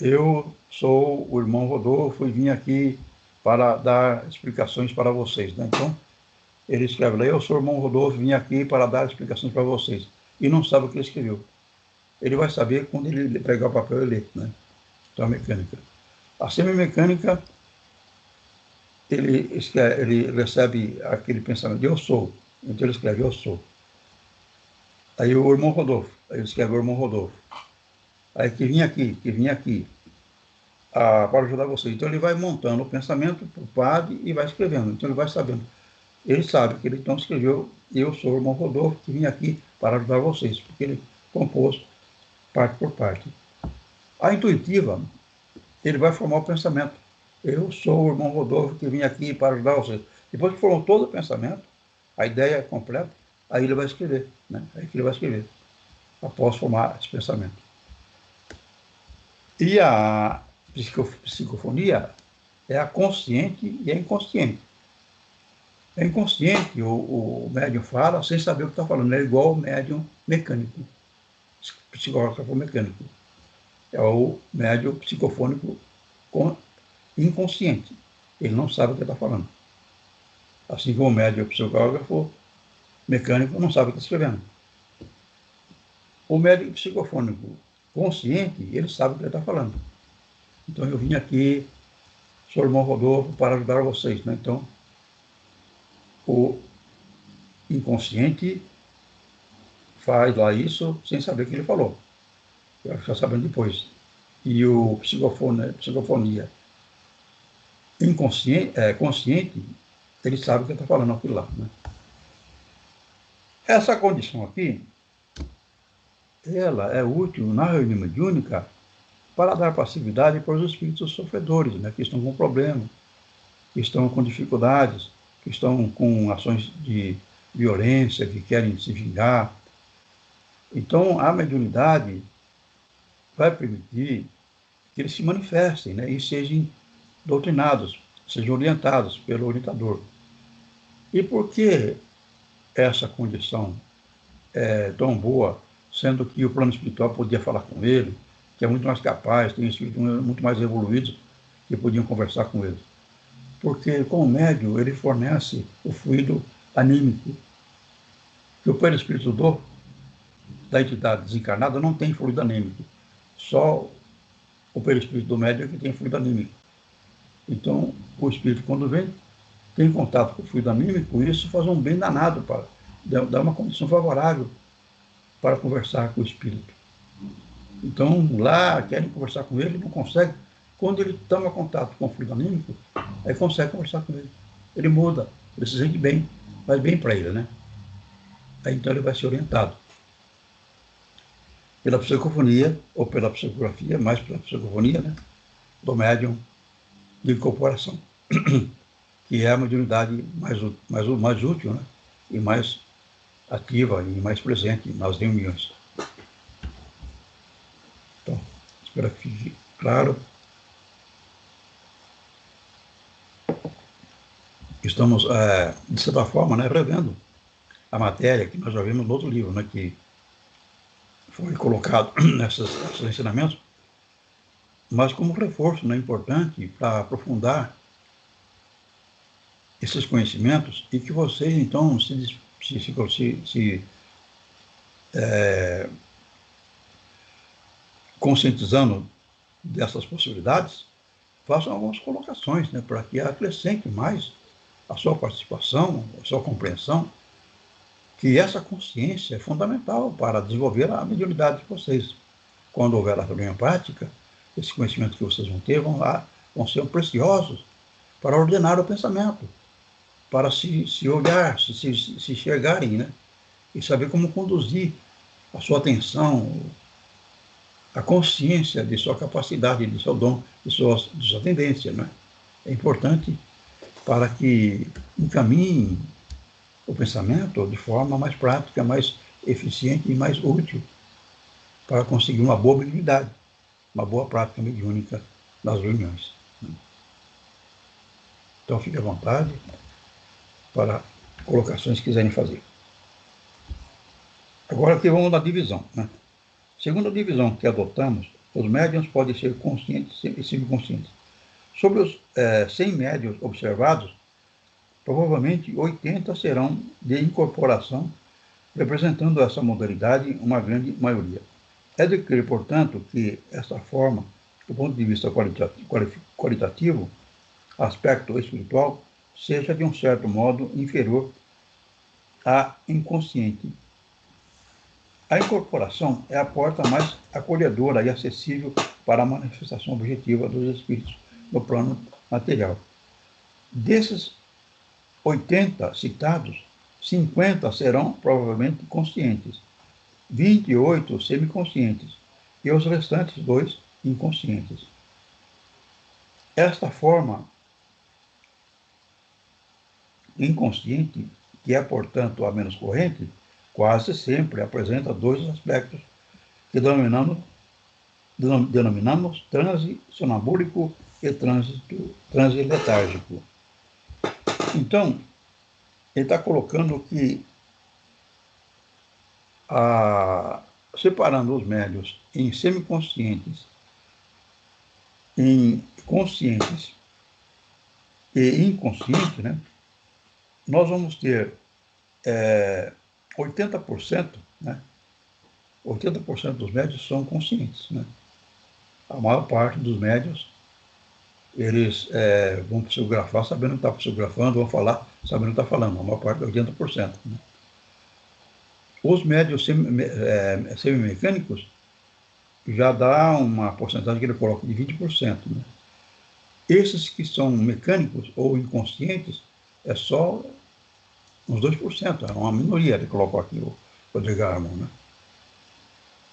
eu sou o irmão Rodolfo e vim aqui para dar explicações para vocês, né? Então, ele escreve lá: eu sou o irmão Rodolfo e vim aqui para dar explicações para vocês. E não sabe o que ele escreveu. Ele vai saber quando ele pegar o papel e ler, né? Então, a mecânica. A semimecânica, ele recebe aquele pensamento: eu sou. Então, ele escreve: eu sou. Aí o irmão Rodolfo, aí ele escreve: o irmão Rodolfo. Aí que vim aqui para ajudar vocês. Então ele vai montando o pensamento para o padre e vai escrevendo. Então ele vai sabendo. Ele sabe que ele então escreveu: eu sou o irmão Rodolfo que vim aqui para ajudar vocês, porque ele compôs parte por parte. A intuitiva, ele vai formar o pensamento: eu sou o irmão Rodolfo que vim aqui para ajudar vocês. Depois que formou todo o pensamento, a ideia é completa, aí ele vai escrever, né? Aí que ele vai escrever, após formar esse pensamento. E a psicofonia é a consciente e a inconsciente. É inconsciente, o médium fala sem saber o que está falando, é igual o médium mecânico, psicógrafo mecânico. É o médium psicofônico inconsciente, ele não sabe o que está falando. Assim como o médium psicógrafo mecânico não sabe o que está escrevendo. O médium psicofônico consciente, ele sabe o que ele está falando. Então, eu vim aqui, sou o irmão Rodolfo, para ajudar vocês, né? Então, o inconsciente faz lá isso sem saber o que ele falou. Vai ficar sabendo depois. E o psicofonia consciente, ele sabe o que está falando aquilo lá, né? Essa condição aqui, ela é útil na reunião mediúnica para dar passividade para os espíritos sofredores, né, que estão com problemas, que estão com dificuldades, que estão com ações de violência, que querem se vingar. Então, a mediunidade vai permitir que eles se manifestem, né, e sejam doutrinados, sejam orientados pelo orientador. E por que essa condição é tão boa, sendo que o plano espiritual podia falar com ele, que é muito mais capaz, tem espíritos muito mais evoluídos que podiam conversar com ele? Porque com o médium ele fornece o fluido anímico, que o perispírito da entidade desencarnada não tem fluido anímico, só o perispírito do médium é que tem fluido anímico. Então, o espírito, quando vem, tem contato com o fluido anímico, e isso faz um bem danado, dá uma condição favorável para conversar com o espírito. Então, lá, querem conversar com ele, não consegue. Quando ele toma contato com o fluido anímico, aí consegue conversar com ele. Ele muda, ele se sente bem, faz bem para ele, né? Aí, então, ele vai ser orientado pela psicofonia, ou pela psicografia, mais pela psicofonia, né? Do médium de incorporação, que é a mediunidade mais útil, né? E mais ativa e mais presente nas reuniões. Então, espero que fique claro. Estamos, de certa forma, né, revendo a matéria que nós já vimos no outro livro, né, que foi colocado nesses ensinamentos, mas como reforço, né, importante para aprofundar esses conhecimentos e que vocês, então, conscientizando dessas possibilidades, façam algumas colocações, né, para que acrescente mais a sua participação, a sua compreensão, que essa consciência é fundamental para desenvolver a mediunidade de vocês. Quando houver a reunião prática, esses conhecimentos que vocês vão ter vão ser preciosos para ordenar o pensamento, para se olhar, se enxergarem, né? E saber como conduzir a sua atenção, a consciência de sua capacidade, de seu dom, de sua tendência, né? É importante para que encaminhe o pensamento de forma mais prática, mais eficiente e mais útil para conseguir uma boa mediunidade, uma boa prática mediúnica nas reuniões. Então, fique à vontade para colocações que quiserem fazer. Agora aqui vamos na divisão, né? Segundo a divisão que adotamos, os médiuns podem ser conscientes e subconscientes. Sobre os 100 médiuns observados, provavelmente 80 serão de incorporação, representando essa modalidade uma grande maioria. É de crer, portanto, que essa forma, do ponto de vista qualitativo, aspecto espiritual, seja de um certo modo inferior à inconsciente. A incorporação é a porta mais acolhedora e acessível para a manifestação objetiva dos espíritos no plano material. Desses 80 citados, 50 serão provavelmente conscientes, 28 semiconscientes e os restantes 2 inconscientes. Esta forma inconsciente, que é, portanto, a menos corrente, quase sempre apresenta 2 aspectos que denominamos transe sonambúlico e transe letárgico. Então, ele está colocando que, separando os médiuns em semiconscientes, em conscientes e inconscientes, né, nós vamos ter 80%, né? 80% dos médiuns são conscientes, né? A maior parte dos médiuns, eles vão psicografar sabendo que está psicografando, vão falar sabendo que está falando, a maior parte é 80%. Né? Os médiuns semimecânicos já dá uma porcentagem que ele coloca de 20%. Né? Esses que são mecânicos ou inconscientes, é só uns 2%, é uma minoria, ele colocou aqui o Rodrigo Armon, né?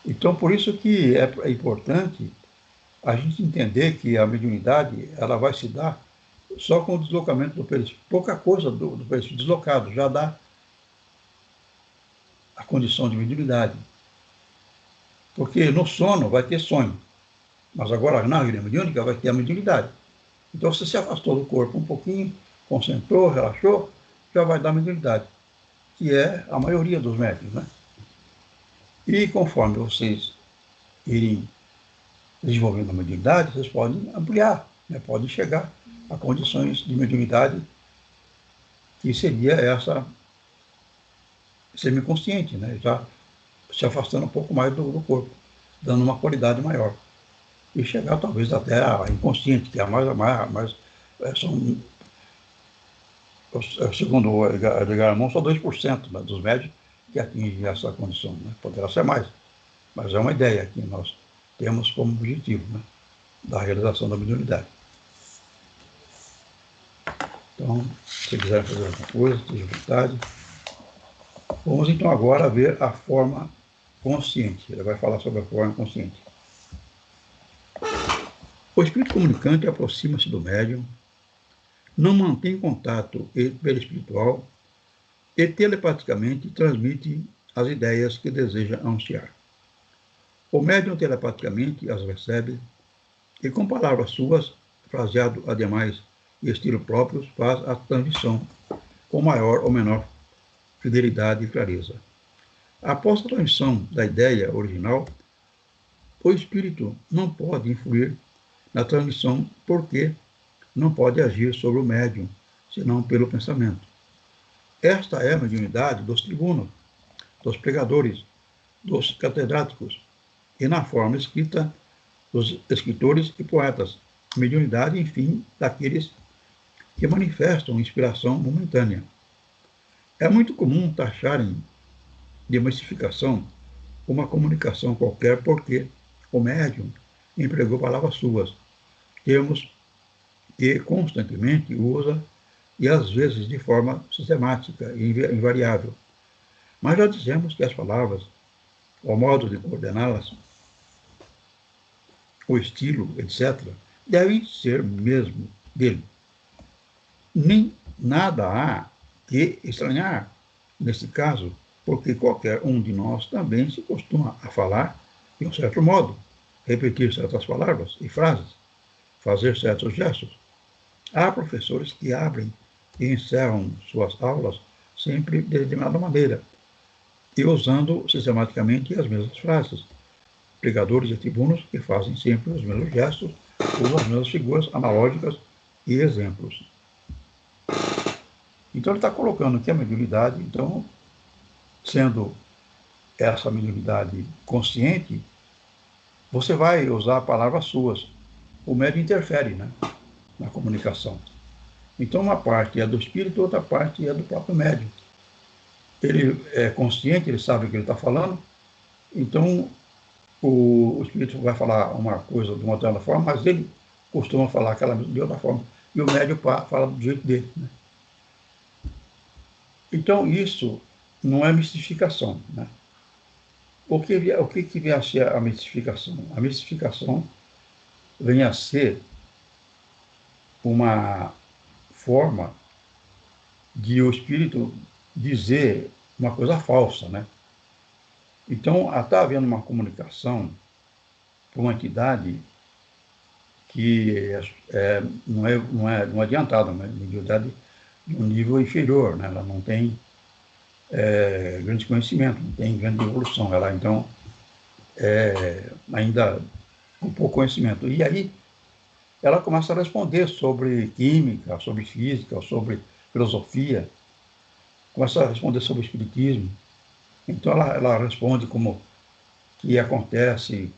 Então, por isso que é importante a gente entender que a mediunidade ela vai se dar só com o deslocamento do perispírito. Pouca coisa do perispírito deslocado já dá a condição de mediunidade. Porque no sono vai ter sonho, mas agora na reunião mediúnica vai ter a mediunidade. Então, você se afastou do corpo um pouquinho, concentrou, relaxou, já vai dar mediunidade, que é a maioria dos médiuns, né? E conforme vocês irem desenvolvendo a mediunidade, vocês podem ampliar, né? Podem chegar a condições de mediunidade que seria essa semiconsciente, né? Já se afastando um pouco mais do corpo, dando uma qualidade maior. E chegar talvez até a inconsciente, que é a mais são, segundo o Edgar Armon, só 2%, né, dos médios que atingem essa condição, né? Poderá ser mais, mas é uma ideia que nós temos como objetivo, né, da realização da mediunidade. Então, se quiserem fazer alguma coisa, tenham vontade. Vamos então agora ver a forma consciente. Ele vai falar sobre a forma consciente. O espírito comunicante aproxima-se do médium, não mantém contato perispiritual e telepaticamente transmite as ideias que deseja anunciar. O médium telepaticamente as recebe e, com palavras suas, fraseado ademais e estilo próprios, faz a transmissão com maior ou menor fidelidade e clareza. Após a transmissão da ideia original, o espírito não pode influir na transmissão porque não pode agir sobre o médium, senão pelo pensamento. Esta é a mediunidade dos tribunos, dos pregadores, dos catedráticos, e na forma escrita dos escritores e poetas, mediunidade, enfim, daqueles que manifestam inspiração momentânea. É muito comum taxarem de mistificação uma comunicação qualquer porque o médium empregou palavras suas, termos que constantemente usa e às vezes de forma sistemática e invariável. Mas já dizemos que as palavras o modo de coordená-las, o estilo, etc., devem ser mesmo dele. Nem nada há que estranhar nesse caso, porque qualquer um de nós também se costuma a falar de um certo modo, repetir certas palavras e frases, fazer certos gestos. Há professores que abrem e encerram suas aulas sempre de determinada maneira, e usando sistematicamente as mesmas frases. Pregadores e tribunos que fazem sempre os mesmos gestos, usam as mesmas figuras analógicas e exemplos. Então, ele está colocando que a mediunidade, então, sendo essa mediunidade consciente, você vai usar palavras suas. O médium interfere, né, na comunicação. Então, uma parte é do espírito, outra parte é do próprio médium. Ele é consciente, ele sabe o que ele está falando, então o espírito vai falar uma coisa de uma outra forma, mas ele costuma falar aquela de outra forma, e o médium fala do jeito dele, né? Então, isso não é mistificação, né? O que vem a ser a mistificação? A mistificação vem a ser uma forma de o espírito dizer uma coisa falsa, né? Então, está havendo uma comunicação com uma entidade que não é adiantada, mas uma entidade de um nível inferior, né? Ela não tem grande conhecimento, não tem grande evolução, ela então ainda com pouco conhecimento. E aí ela começa a responder sobre química, sobre física, sobre filosofia, começa a responder sobre espiritismo. Então ela responde como que acontece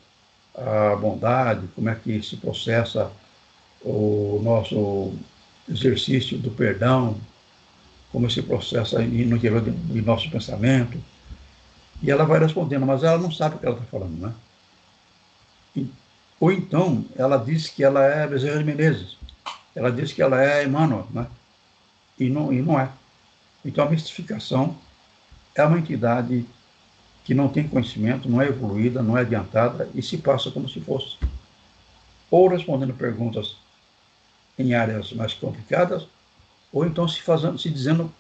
a bondade, como é que se processa o nosso exercício do perdão, como se processa no interior do nosso pensamento. E ela vai respondendo, mas ela não sabe o que ela está falando, né? Ou então, ela diz que ela é Bezerra de Menezes, ela diz que ela é Emmanuel, né? E não é. Então, a mistificação é uma entidade que não tem conhecimento, não é evoluída, não é adiantada e se passa como se fosse. Ou respondendo perguntas em áreas mais complicadas, ou então se dizendo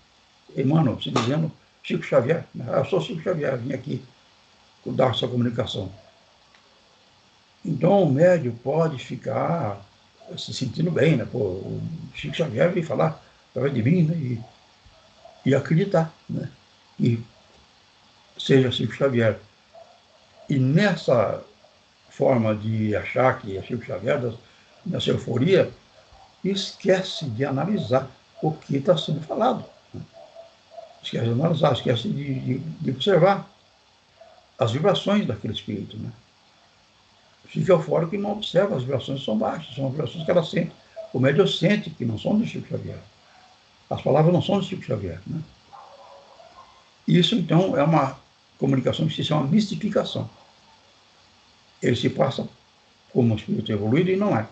Emmanuel, se dizendo Chico Xavier. Eu sou Chico Xavier, vim aqui dar essa comunicação. Então, o médium pode ficar se sentindo bem, né? Pô, o Chico Xavier veio falar através de mim, né? E acreditar, né? E seja Chico Xavier. E nessa forma de achar que é Chico Xavier, nessa euforia, esquece de analisar o que está sendo falado. Né? Esquece de analisar, esquece de observar as vibrações daquele espírito, né? Fica eufórico e não observa, as vibrações são baixas, são vibrações que ela sente. O médium sente que não são do Chico Xavier. As palavras não são do Chico Xavier, né? Isso, então, é uma comunicação que se chama mistificação. Ele se passa como um espírito evoluído e não é.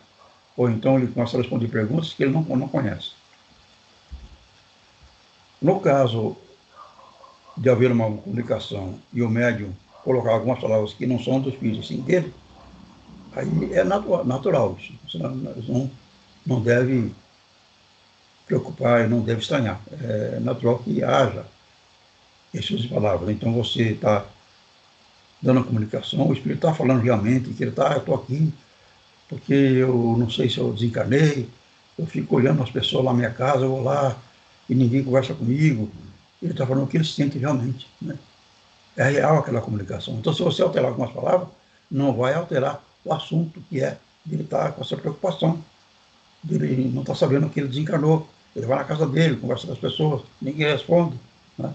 Ou então ele começa a responder perguntas que ele não conhece. No caso de haver uma comunicação e o médium colocar algumas palavras que não são do espírito, sim dele, aí é natural isso. Você não deve preocupar e não deve estranhar. É natural que haja esse uso de palavras. Então você está dando a comunicação, o espírito está falando realmente que ele está, eu estou aqui, porque eu não sei se eu desencarnei, eu fico olhando as pessoas lá na minha casa, eu vou lá e ninguém conversa comigo. Ele está falando o que ele sente realmente, né? É real aquela comunicação. Então, se você alterar algumas palavras, não vai alterar o assunto que é ele estar com essa preocupação. Ele não está sabendo que ele desencarnou. Ele vai na casa dele, conversa com as pessoas, ninguém responde, né?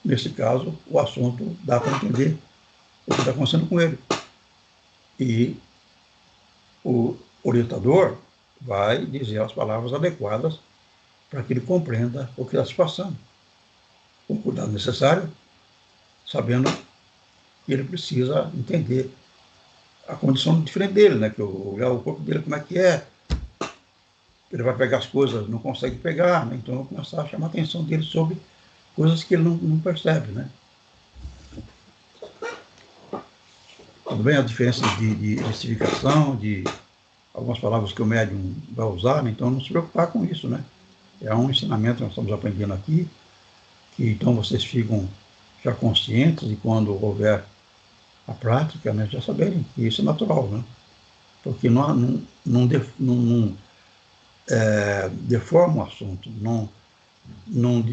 Nesse caso, o assunto dá para entender o que está acontecendo com ele. E o orientador vai dizer as palavras adequadas para que ele compreenda o que está se passando, com o cuidado necessário, sabendo que ele precisa entender a condição diferente dele, né? Que o corpo dele como é que é, ele vai pegar as coisas, não consegue pegar, né? Então eu vou começar a chamar a atenção dele sobre coisas que ele não percebe, né? tudo bem, a diferença de justificação, de algumas palavras que o médium vai usar, né? Então não se preocupar com isso, né? É um ensinamento que nós estamos aprendendo aqui, que então vocês ficam já conscientes e quando houver a prática, né, já saberem que isso é natural, né? Porque não deforma o assunto, não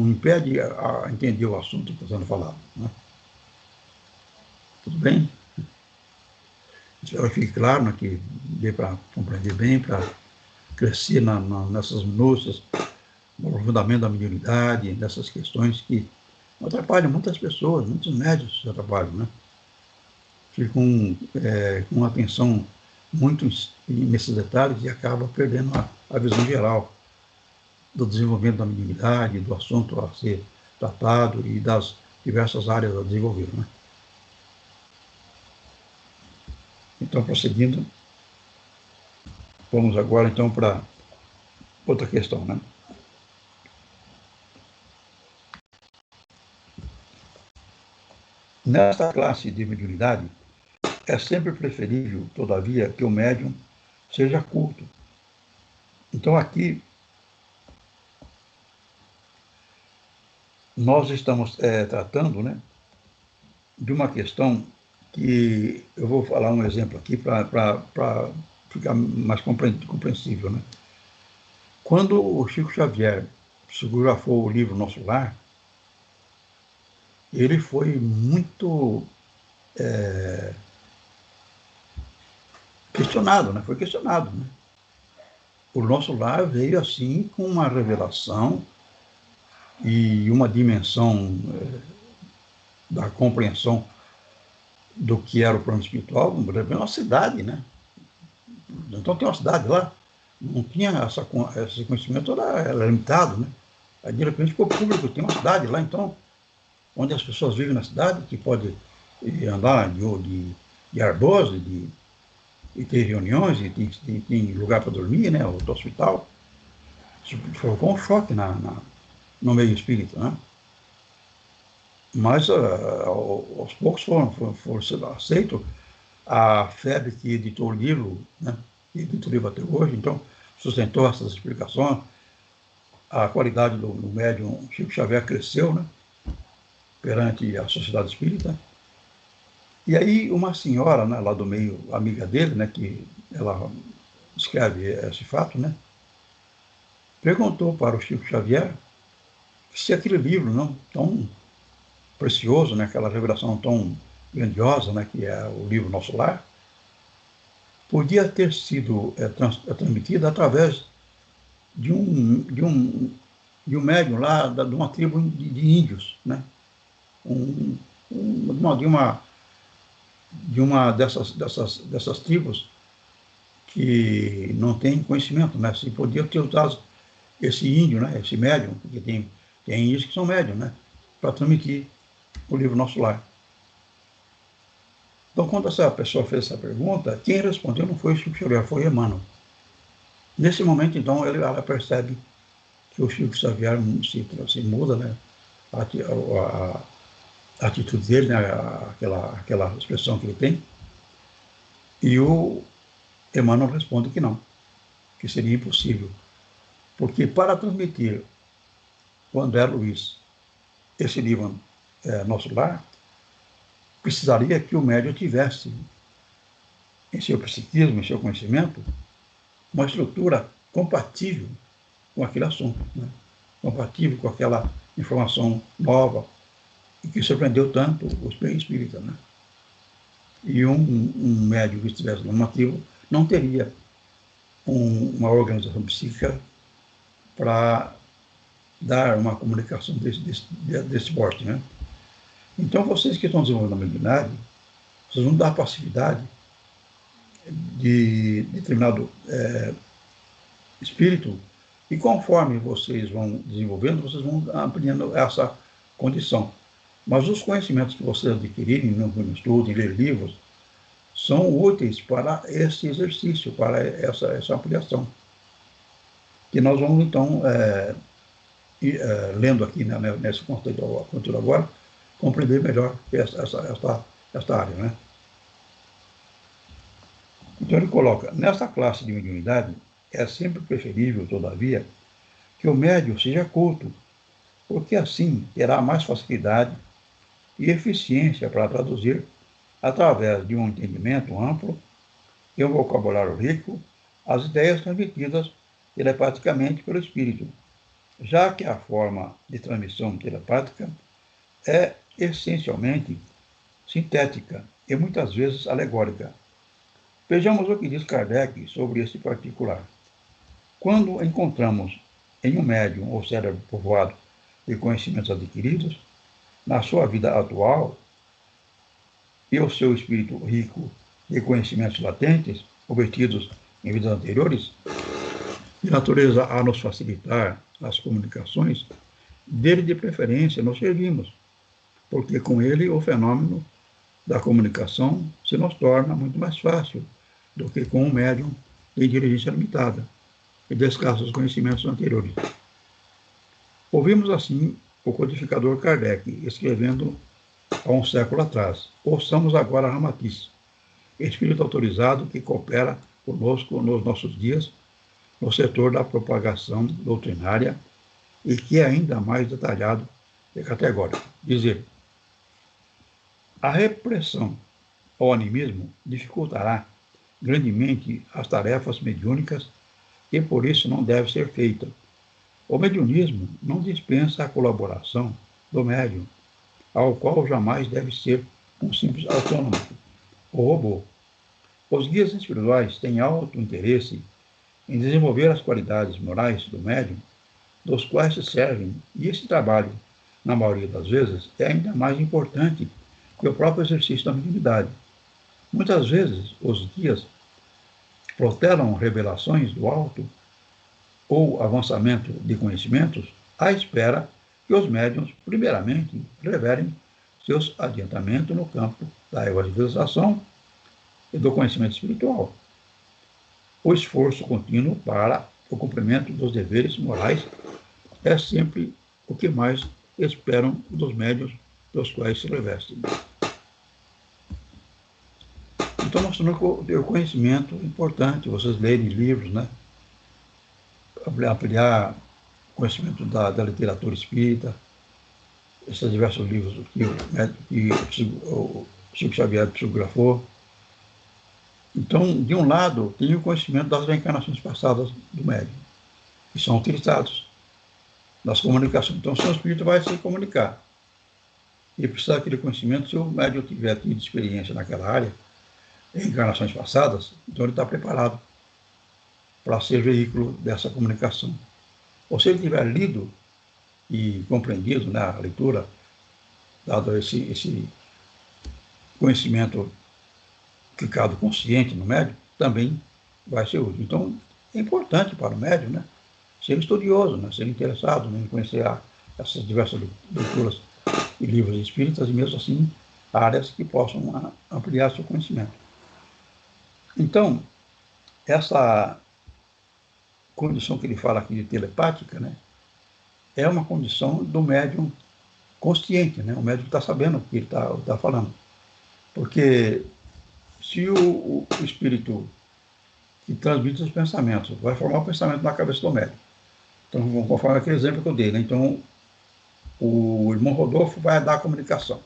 impede a entender o assunto que está sendo falado, né? Tudo bem? Espero que fique claro, né, que dê para compreender bem, para crescer nessas minúcias, no aprofundamento da mediunidade, nessas questões que atrapalham muitas pessoas, muitos médios se atrapalham, né? Ficam com atenção muito nesses detalhes e acabam perdendo a visão geral do desenvolvimento da mediunidade, do assunto a ser tratado e das diversas áreas a desenvolver, né? Então, prosseguindo, vamos agora então para outra questão, né? Nesta classe de mediunidade, é sempre preferível, todavia, que o médium seja culto. Então, aqui, nós estamos tratando, né, de uma questão que eu vou falar um exemplo aqui para ficar mais compreensível, né? Quando o Chico Xavier psicografou o livro Nosso Lar, ele foi muito questionado, né? Foi questionado, né? O Nosso Lar veio assim com uma revelação e uma dimensão da compreensão do que era o plano espiritual, uma cidade, né? Então tem uma cidade lá, não tinha esse conhecimento, era limitado, né? Aí de repente ficou público, tem uma cidade lá, então, onde as pessoas vivem na cidade, que pode andar de arboso, e ter reuniões, e tem lugar para dormir, né? Do hospital. Isso provocou um choque no meio espírita, né? Mas aos poucos foram sendo aceitos. A FEB que editou o livro, né, que editou o livro até hoje, então sustentou essas explicações. A qualidade do médium Chico Xavier cresceu, né, perante a sociedade espírita. E aí uma senhora, né, lá do meio, amiga dele, né, que ela escreve esse fato, né, perguntou para o Chico Xavier se aquele livro, não tão precioso, né, aquela revelação tão grandiosa, né, que é o livro Nosso Lar, podia ter sido transmitida através de um médium lá, de uma tribo de índios, né? De uma dessas tribos que não tem conhecimento, né? Se podia ter usado esse índio, né? Esse médium, porque tem índios que são médiums, né? Para transmitir o livro Nosso Lar. Então, quando essa pessoa fez essa pergunta, quem respondeu não foi o Chico Xavier, foi Emmanuel. Nesse momento, então, ela percebe que o Chico Xavier se muda, né? A atitude dele, né? Aquela expressão que ele tem. E o Emmanuel responde que não, que seria impossível. Porque para transmitir o André Luiz esse livro Nosso Lar, precisaria que o médium tivesse, em seu psiquismo, em seu conhecimento, uma estrutura compatível com aquele assunto, né? Compatível com aquela informação nova e que surpreendeu tanto os espíritas, né? E um médium que estivesse no nativo não teria uma organização psíquica para dar uma comunicação desse porte, né? Então, vocês que estão desenvolvendo a mediunidade, vocês vão dar passividade de determinado espírito, e conforme vocês vão desenvolvendo, vocês vão ampliando essa condição. Mas os conhecimentos que vocês adquirirem no estudo, em ler livros, são úteis para esse exercício, para essa ampliação. Que nós vamos, então, lendo aqui, né, nesse conteúdo agora, compreender melhor esta área, né? Então ele coloca, nessa classe de mediunidade, é sempre preferível, todavia, que o médium seja culto, porque assim terá mais facilidade e eficiência para traduzir, através de um entendimento amplo e um vocabulário rico, as ideias transmitidas telepaticamente pelo espírito, já que a forma de transmissão telepática é essencialmente sintética e muitas vezes alegórica. Vejamos o que diz Kardec sobre esse particular. Quando encontramos em um médium ou cérebro povoado de conhecimentos adquiridos, na sua vida atual, e o seu espírito rico de conhecimentos latentes, obtidos em vidas anteriores, de natureza a nos facilitar as comunicações, dele de preferência nos servimos, porque com ele o fenômeno da comunicação se nos torna muito mais fácil do que com um médium de inteligência limitada e de escassos conhecimentos anteriores. Ouvimos assim o codificador Kardec escrevendo há um século atrás. Ouçamos agora Ramatiz, espírito autorizado que coopera conosco nos nossos dias no setor da propagação doutrinária e que é ainda mais detalhado e categórico. Dizer, a repressão ao animismo dificultará grandemente as tarefas mediúnicas e por isso não deve ser feita. O mediunismo não dispensa a colaboração do médium, ao qual jamais deve ser um simples autônomo ou robô. Os guias espirituais têm alto interesse em desenvolver as qualidades morais do médium, dos quais se servem, e esse trabalho, na maioria das vezes, é ainda mais importante que o próprio exercício da mediunidade. Muitas vezes, os guias protelam revelações do alto ou avançamento de conhecimentos à espera que os médiuns, primeiramente, revelem seus adiantamentos no campo da evangelização e do conhecimento espiritual. O esforço contínuo para o cumprimento dos deveres morais é sempre o que mais esperam dos médiuns dos quais se revestem. Então, mostrando que o conhecimento é importante, vocês lerem livros, né? Ampliar o conhecimento da literatura espírita, esses diversos livros que o Chico Xavier psicografou. Então, de um lado, tem o conhecimento das reencarnações passadas do médium, que são utilizados nas comunicações. Então, o seu espírito vai se comunicar. E precisa daquele conhecimento, se o médium tiver tido experiência naquela área, em encarnações passadas, então ele está preparado para ser veículo dessa comunicação. Ou se ele tiver lido e compreendido na leitura, dado esse conhecimento ficado consciente no médium, também vai ser útil. Então, é importante para o médium, né, ser estudioso, né, ser interessado, né, em conhecer essas diversas leituras e livros espíritas, e mesmo assim, áreas que possam ampliar seu conhecimento. Então, essa condição que ele fala aqui de telepática, né, é uma condição do médium consciente, né? O médium está sabendo o que ele está falando. Porque se o espírito que transmite os pensamentos vai formar o pensamento na cabeça do médium. Então, conforme aquele exemplo que eu dei, né? Então, o irmão Rodolfo vai dar a comunicação.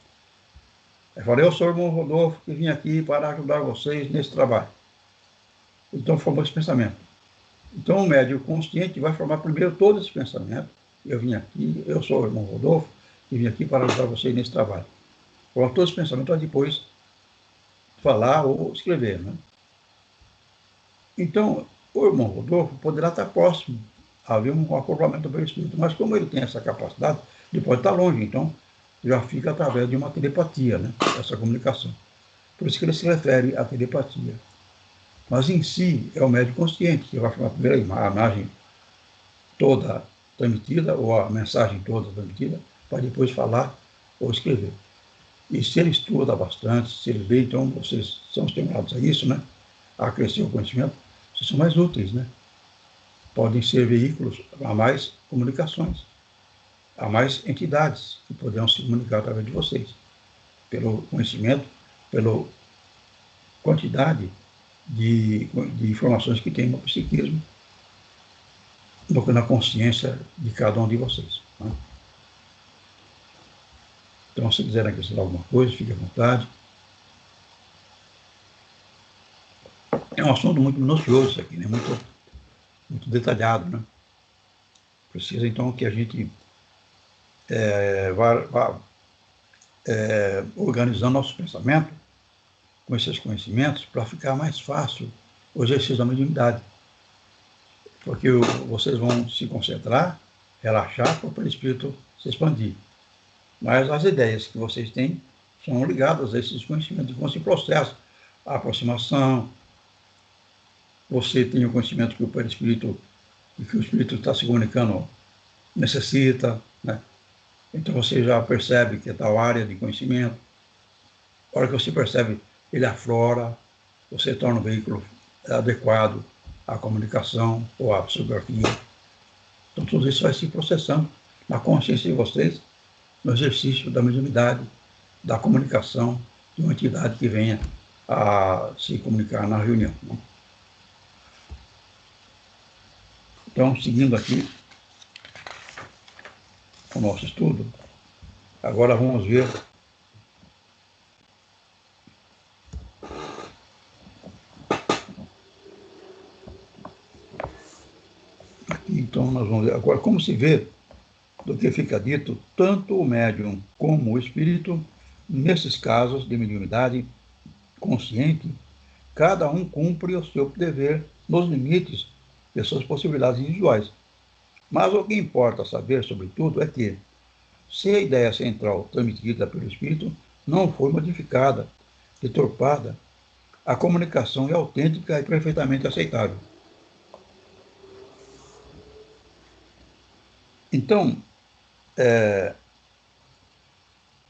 Ele fala, eu sou o irmão Rodolfo que vim aqui para ajudar vocês nesse trabalho. Então, formou esse pensamento. Então, o médium consciente vai formar primeiro todo esse pensamento. Eu vim aqui, eu sou o irmão Rodolfo, que vim aqui para ajudar vocês nesse trabalho. Formar todo esse pensamento para depois falar ou escrever, né? Então, o irmão Rodolfo poderá estar próximo, haver um acoplamento do espírito, mas como ele tem essa capacidade, ele pode estar longe, então já fica através de uma telepatia, né? Essa comunicação. Por isso que ele se refere à telepatia. Mas em si é o médium consciente que vai formar primeiro a imagem toda transmitida, ou a mensagem toda transmitida, para depois falar ou escrever. E se ele estuda bastante, se ele vê, então vocês são estimulados a isso, né? A crescer o conhecimento, vocês são mais úteis, né? Podem ser veículos a mais comunicações, a mais entidades que poderão se comunicar através de vocês, pelo conhecimento, pela quantidade de informações que tem no psiquismo, na consciência de cada um de vocês. Né? Então, se quiserem acrescentar alguma coisa, fique à vontade. É um assunto muito minucioso isso aqui, né? Muito detalhado, né? Precisa, então, que a gente vá organizando nosso pensamento com esses conhecimentos para ficar mais fácil o exercício da mediunidade. Porque vocês vão se concentrar, relaxar para o perispírito se expandir. Mas as ideias que vocês têm são ligadas a esses conhecimentos, como esse processo, a aproximação. Você tem o conhecimento que o perispírito, que o espírito está se comunicando, necessita, né? Então você já percebe que é tal área de conhecimento. A hora que você percebe, ele aflora, você torna o veículo adequado à comunicação ou à psicografia. Então tudo isso vai se processando na consciência de vocês, no exercício da mediunidade, da comunicação de uma entidade que venha a se comunicar na reunião. Né? Então, seguindo aqui o nosso estudo, agora vamos ver aqui, então nós vamos ver agora como se vê do que fica dito, tanto o médium como o espírito, nesses casos de mediunidade consciente, cada um cumpre o seu dever nos limites de suas possibilidades individuais. Mas o que importa saber, sobretudo, é que, se a ideia central transmitida pelo espírito não foi modificada, deturpada, a comunicação é autêntica e perfeitamente aceitável. Então,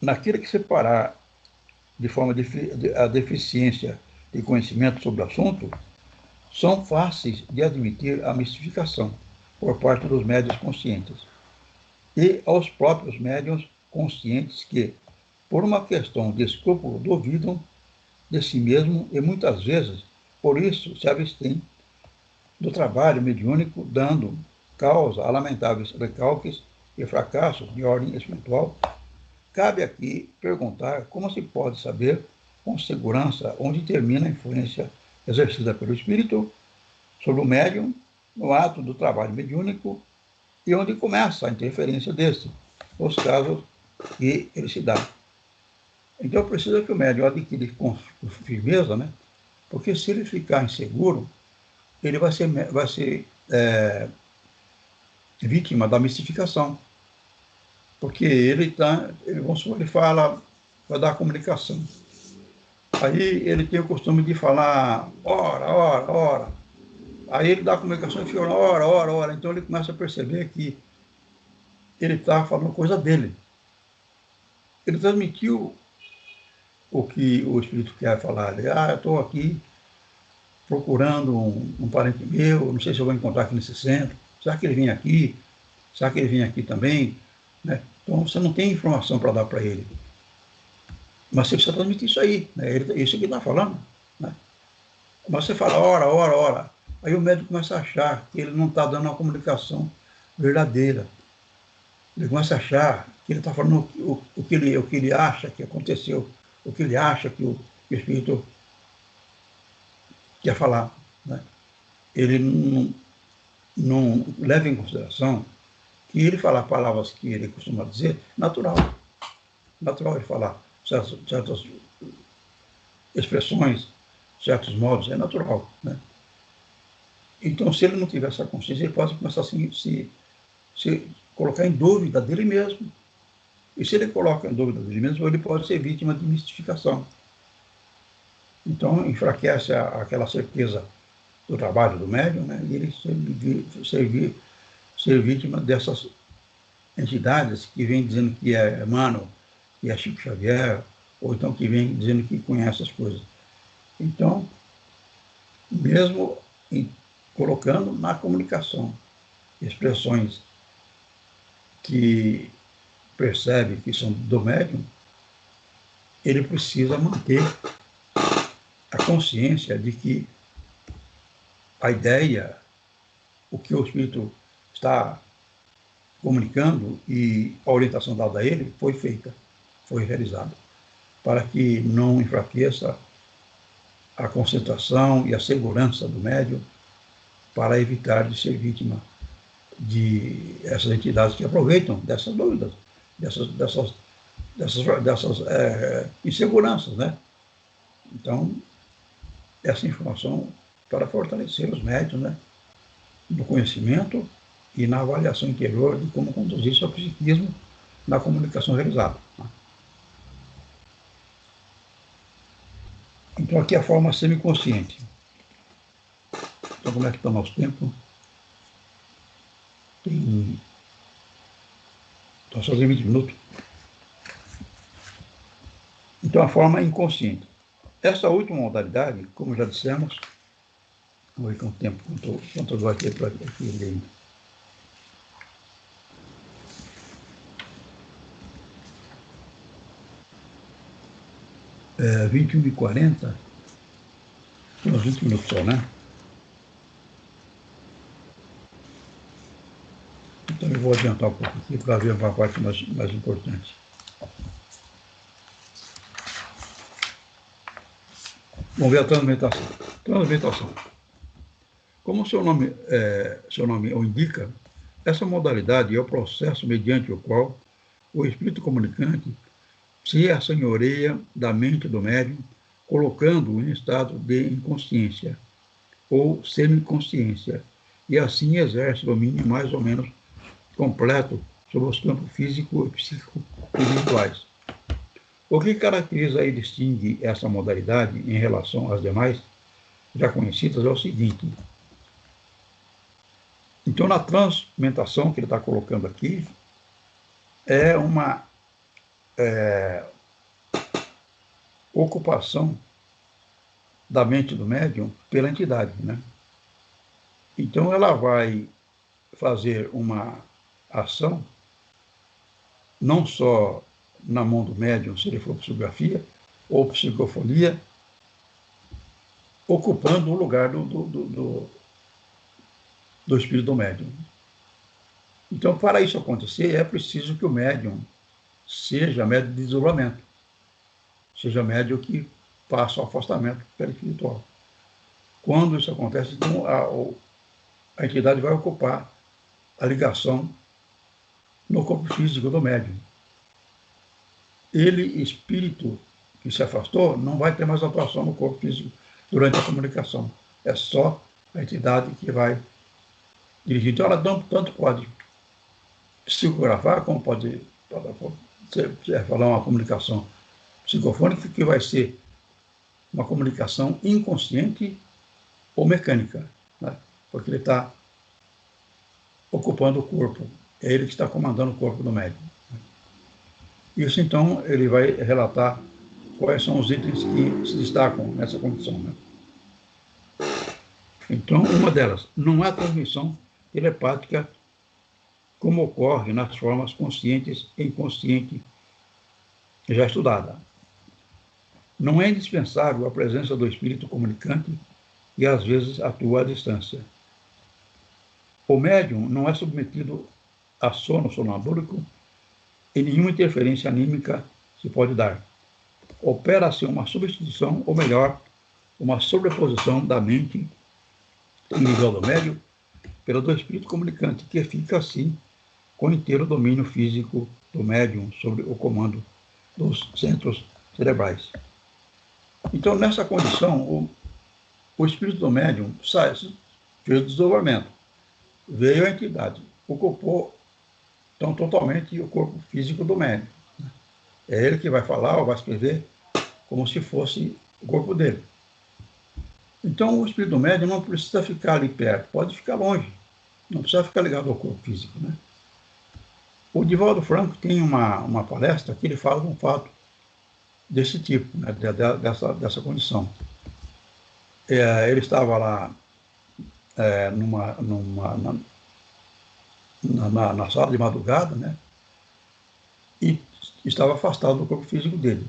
naquilo que separar de forma a deficiência de conhecimento sobre o assunto, são fáceis de admitir a mistificação por parte dos médiuns conscientes e aos próprios médiuns conscientes que, por uma questão de escrúpulo, duvidam de si mesmo e muitas vezes, por isso, se abstêm do trabalho mediúnico, dando causa a lamentáveis recalques e fracassos de ordem espiritual. Cabe aqui perguntar como se pode saber com segurança onde termina a influência exercida pelo espírito sobre o médium no ato do trabalho mediúnico e onde começa a interferência deste, nos casos que ele se dá. Então, precisa que o médium adquire com firmeza, né? Porque se ele ficar inseguro, ele vai ser vítima da mistificação. Porque ele fala, vai dar comunicação. Aí ele tem o costume de falar ora. Aí ele dá a comunicação e fica ora. Então ele começa a perceber que ele está falando coisa dele. Ele transmitiu o que o espírito quer falar. Ele, eu estou aqui procurando um parente meu, não sei se eu vou encontrar aqui nesse centro. Será que ele vem aqui? Será que ele vem aqui também? Né? Então você não tem informação para dar para ele. Mas você precisa transmitir isso aí. Né? Isso que ele está falando. Né? Mas você fala ora. Aí o médico começa a achar que ele não está dando uma comunicação verdadeira. Ele começa a achar que ele está falando o que ele acha que aconteceu, o que ele acha que o espírito quer falar. Né? Ele não leva em consideração que ele falar palavras que ele costuma dizer, natural ele falar certas expressões, certos modos, é natural. Né? Então, se ele não tiver essa consciência, ele pode começar a se colocar em dúvida dele mesmo. E se ele coloca em dúvida dele mesmo, ele pode ser vítima de mistificação. Então, enfraquece aquela certeza do trabalho do médium, né? E ele ser vítima dessas entidades que vêm dizendo que é Emmanuel, que é Chico Xavier, ou então que vem dizendo que conhece as coisas. Então, mesmo colocando na comunicação expressões que percebe que são do médium, ele precisa manter a consciência de que a ideia, o que o espírito está comunicando e a orientação dada a ele foi feita, foi realizada, para que não enfraqueça a concentração e a segurança do médium, para evitar de ser vítima de essas entidades que aproveitam dessas dúvidas, dessas inseguranças, né? Então, essa informação para fortalecer os médiums, né? No conhecimento e na avaliação interior de como conduzir seu psiquismo na comunicação realizada. Então, aqui é a forma semiconsciente. Então, como é que está o nosso tempo? Tem... Então, só 20 minutos. Então, a forma inconsciente. Essa última modalidade, como já dissemos, vamos ver com o tempo, quanto eu vou aqui para aqui ainda. É, 21h40, uns 20 minutos só, né? Então eu vou adiantar um pouco aqui para ver uma parte mais importante. Vamos ver a transmutação. Transmutação. Como seu nome o indica, essa modalidade é o processo mediante o qual o espírito comunicante se assenhoreia da mente do médium, colocando-o em estado de inconsciência ou semiconsciência, e assim exerce domínio mais ou menos completo sobre os campos físico e psíquico individuais. O que caracteriza e distingue essa modalidade em relação às demais já conhecidas é o seguinte. Então, na transmentação que ele está colocando aqui, é uma ocupação da mente do médium pela entidade, né? Então, ela vai fazer uma ação, não só na mão do médium, se ele for psicografia ou psicofonia, ocupando o lugar do espírito do médium. Então, para isso acontecer, é preciso que o médium seja médium de desdobramento, seja médium que faça o afastamento perispiritual. Quando isso acontece, então, a entidade vai ocupar a ligação no corpo físico do médium. Ele, espírito que se afastou, não vai ter mais atuação no corpo físico durante a comunicação. É só a entidade que vai dirigir. Então, ela tanto pode psicografar, como pode falar uma comunicação psicofônica, que vai ser uma comunicação inconsciente ou mecânica, né? Porque ele está ocupando o corpo, é ele que está comandando o corpo do médium. Isso, então, ele vai relatar quais são os itens que se destacam nessa condição, né? Então, uma delas, não há transmissão telepática como ocorre nas formas conscientes e inconsciente já estudada. Não é indispensável a presença do espírito comunicante e, às vezes, atua à distância. O médium não é submetido a sono sonambúlico e nenhuma interferência anímica se pode dar. Opera-se uma substituição, ou melhor, uma sobreposição da mente individual do médium pela do espírito comunicante, que fica, assim, com inteiro domínio físico do médium sobre o comando dos centros cerebrais. Então, nessa condição, o espírito do médium fez o desdobramento, veio a entidade, ocupou então totalmente o corpo físico do médium. É ele que vai falar ou vai escrever como se fosse o corpo dele. Então, o espírito do médium não precisa ficar ali perto, pode ficar longe, não precisa ficar ligado ao corpo físico, né? O Divaldo Franco tem uma palestra que ele fala de um fato desse tipo, né, dessa condição. Ele estava lá na sala de madrugada, né, e estava afastado do corpo físico dele.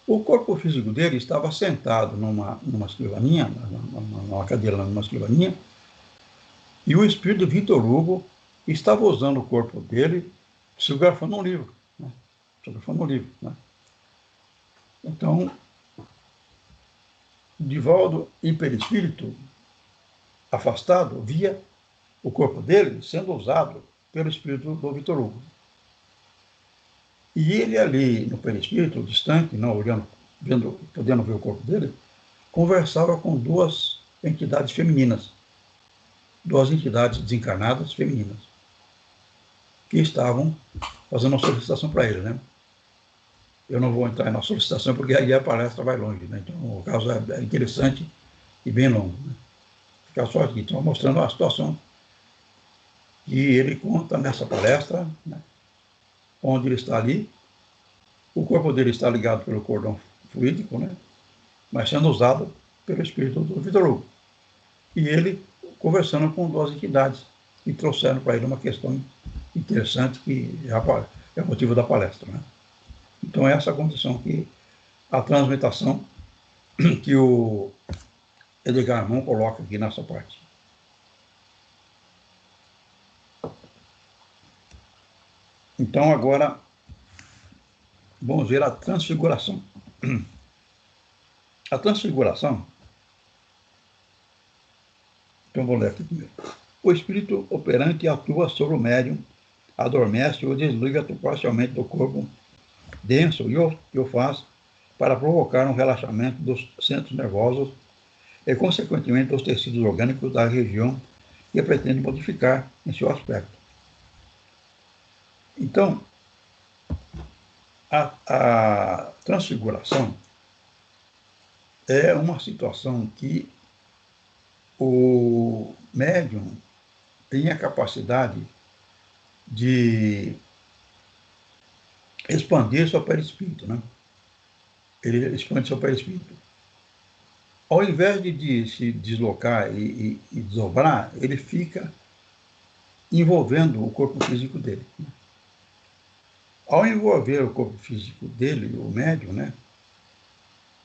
O corpo físico dele estava sentado numa escrivaninha, numa cadeira, numa escrivaninha, e o espírito de Victor Hugo estava usando o corpo dele, psicografando um livro. Né? Psicografando um livro. Né? Então, Divaldo, em perispírito, afastado, via o corpo dele sendo usado pelo espírito do Victor Hugo. E ele ali, no perispírito, distante, não olhando, podendo ver o corpo dele, conversava com duas entidades femininas, duas entidades desencarnadas femininas, que estavam fazendo uma solicitação para ele, né? Eu não vou entrar na solicitação, porque aí a palestra vai longe, né? Então, o caso é interessante e bem longo. Né? Ficar só aqui, então, mostrando a situação que ele conta nessa palestra, né? Onde ele está ali, o corpo dele está ligado pelo cordão fluídico, né? Mas sendo usado pelo espírito do Victor Hugo. E ele conversando com duas entidades que trouxeram para ele uma questão interessante que é o motivo da palestra. Né? Então, é essa condição que a transmutação que o Edgar Armand coloca aqui nessa parte. Então, agora, vamos ver a transfiguração. A transfiguração, então vou ler aqui primeiro. O espírito operante atua sobre o médium, adormece ou desliga parcialmente do corpo denso e o faz para provocar um relaxamento dos centros nervosos e, consequentemente, dos tecidos orgânicos da região que pretende modificar em seu aspecto. Então, a transfiguração é uma situação que o médium tem a capacidade de expandir seu perispírito, né? Ele expande seu perispírito. Ao invés de se deslocar e desdobrar, ele fica envolvendo o corpo físico dele. Ao envolver o corpo físico dele, o médium, né,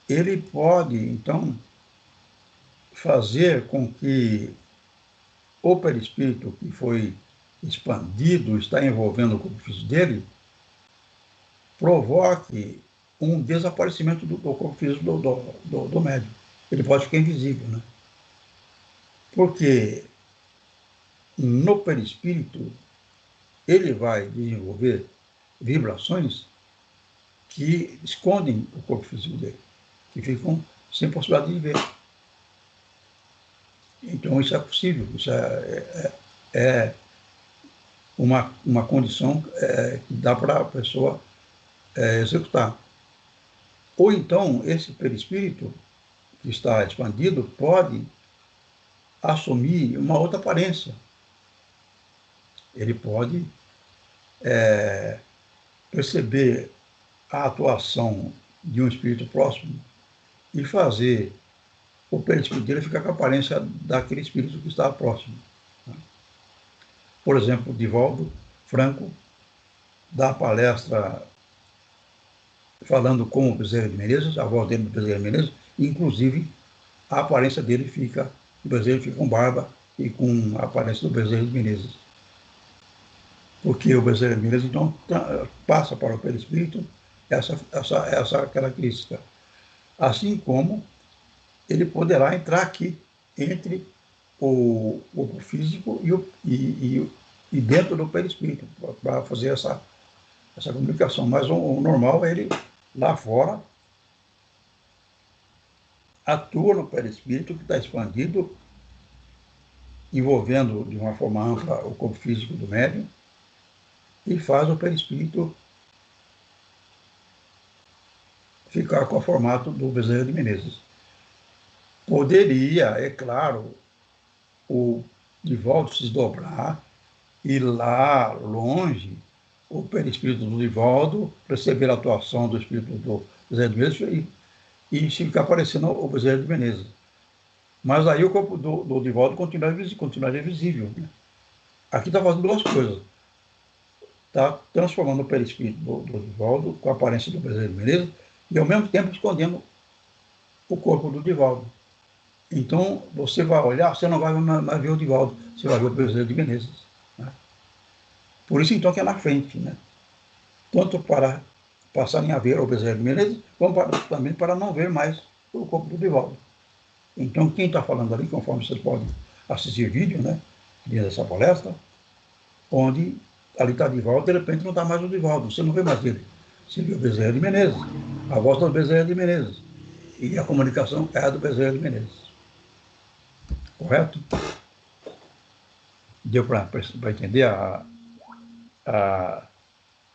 ele pode, então, fazer com que o perispírito que foi expandido, está envolvendo o corpo físico dele, provoque um desaparecimento do corpo físico do médium. Ele pode ficar invisível, né? Porque no perispírito ele vai desenvolver vibrações que escondem o corpo físico dele, que ficam sem possibilidade de ver. Então isso é possível, isso é uma condição que dá para a pessoa executar. Ou então esse perispírito que está expandido pode assumir uma outra aparência. Ele pode perceber a atuação de um espírito próximo e fazer o perispírito dele ficar com a aparência daquele espírito que está próximo. Por exemplo, Divaldo Franco dá palestra falando com o Bezerra de Menezes, a voz dele do Bezerra de Menezes, e inclusive a aparência dele fica, o Bezerra fica com barba e com a aparência do Bezerra de Menezes. Porque o Bezerra de Menezes, então, passa para o perispírito essa característica. Assim como ele poderá entrar aqui entre o corpo físico e dentro do perispírito, para fazer essa comunicação. Mas o normal é ele, lá fora, atua no perispírito que está expandido, envolvendo de uma forma ampla o corpo físico do médium, e faz o perispírito ficar com o formato do Bezerra de Menezes. Poderia, é claro, o Divaldo se desdobrar e lá longe o perispírito do Divaldo receber a atuação do espírito do Bezerra de Menezes e ficar parecendo o Bezerra de Menezes. Mas aí o corpo do Divaldo continuaria visível. Né? Aqui está fazendo duas coisas. Está transformando o perispírito do Divaldo com a aparência do Bezerra de Menezes e ao mesmo tempo escondendo o corpo do Divaldo. Então, você vai olhar, você não vai mais ver o Divaldo, você vai ver o Bezerra de Menezes. Né? Por isso, então, que é na frente, né? Tanto para passarem a ver o Bezerra de Menezes, como também para não ver mais o corpo do Divaldo. Então, quem está falando ali, conforme vocês podem assistir vídeo, né, dessa palestra, onde ali está Divaldo, de repente não está mais o Divaldo, você não vê mais ele. Você vê o Bezerra de Menezes, a voz do Bezerra de Menezes, e a comunicação é a do Bezerra de Menezes. Correto? Deu para entender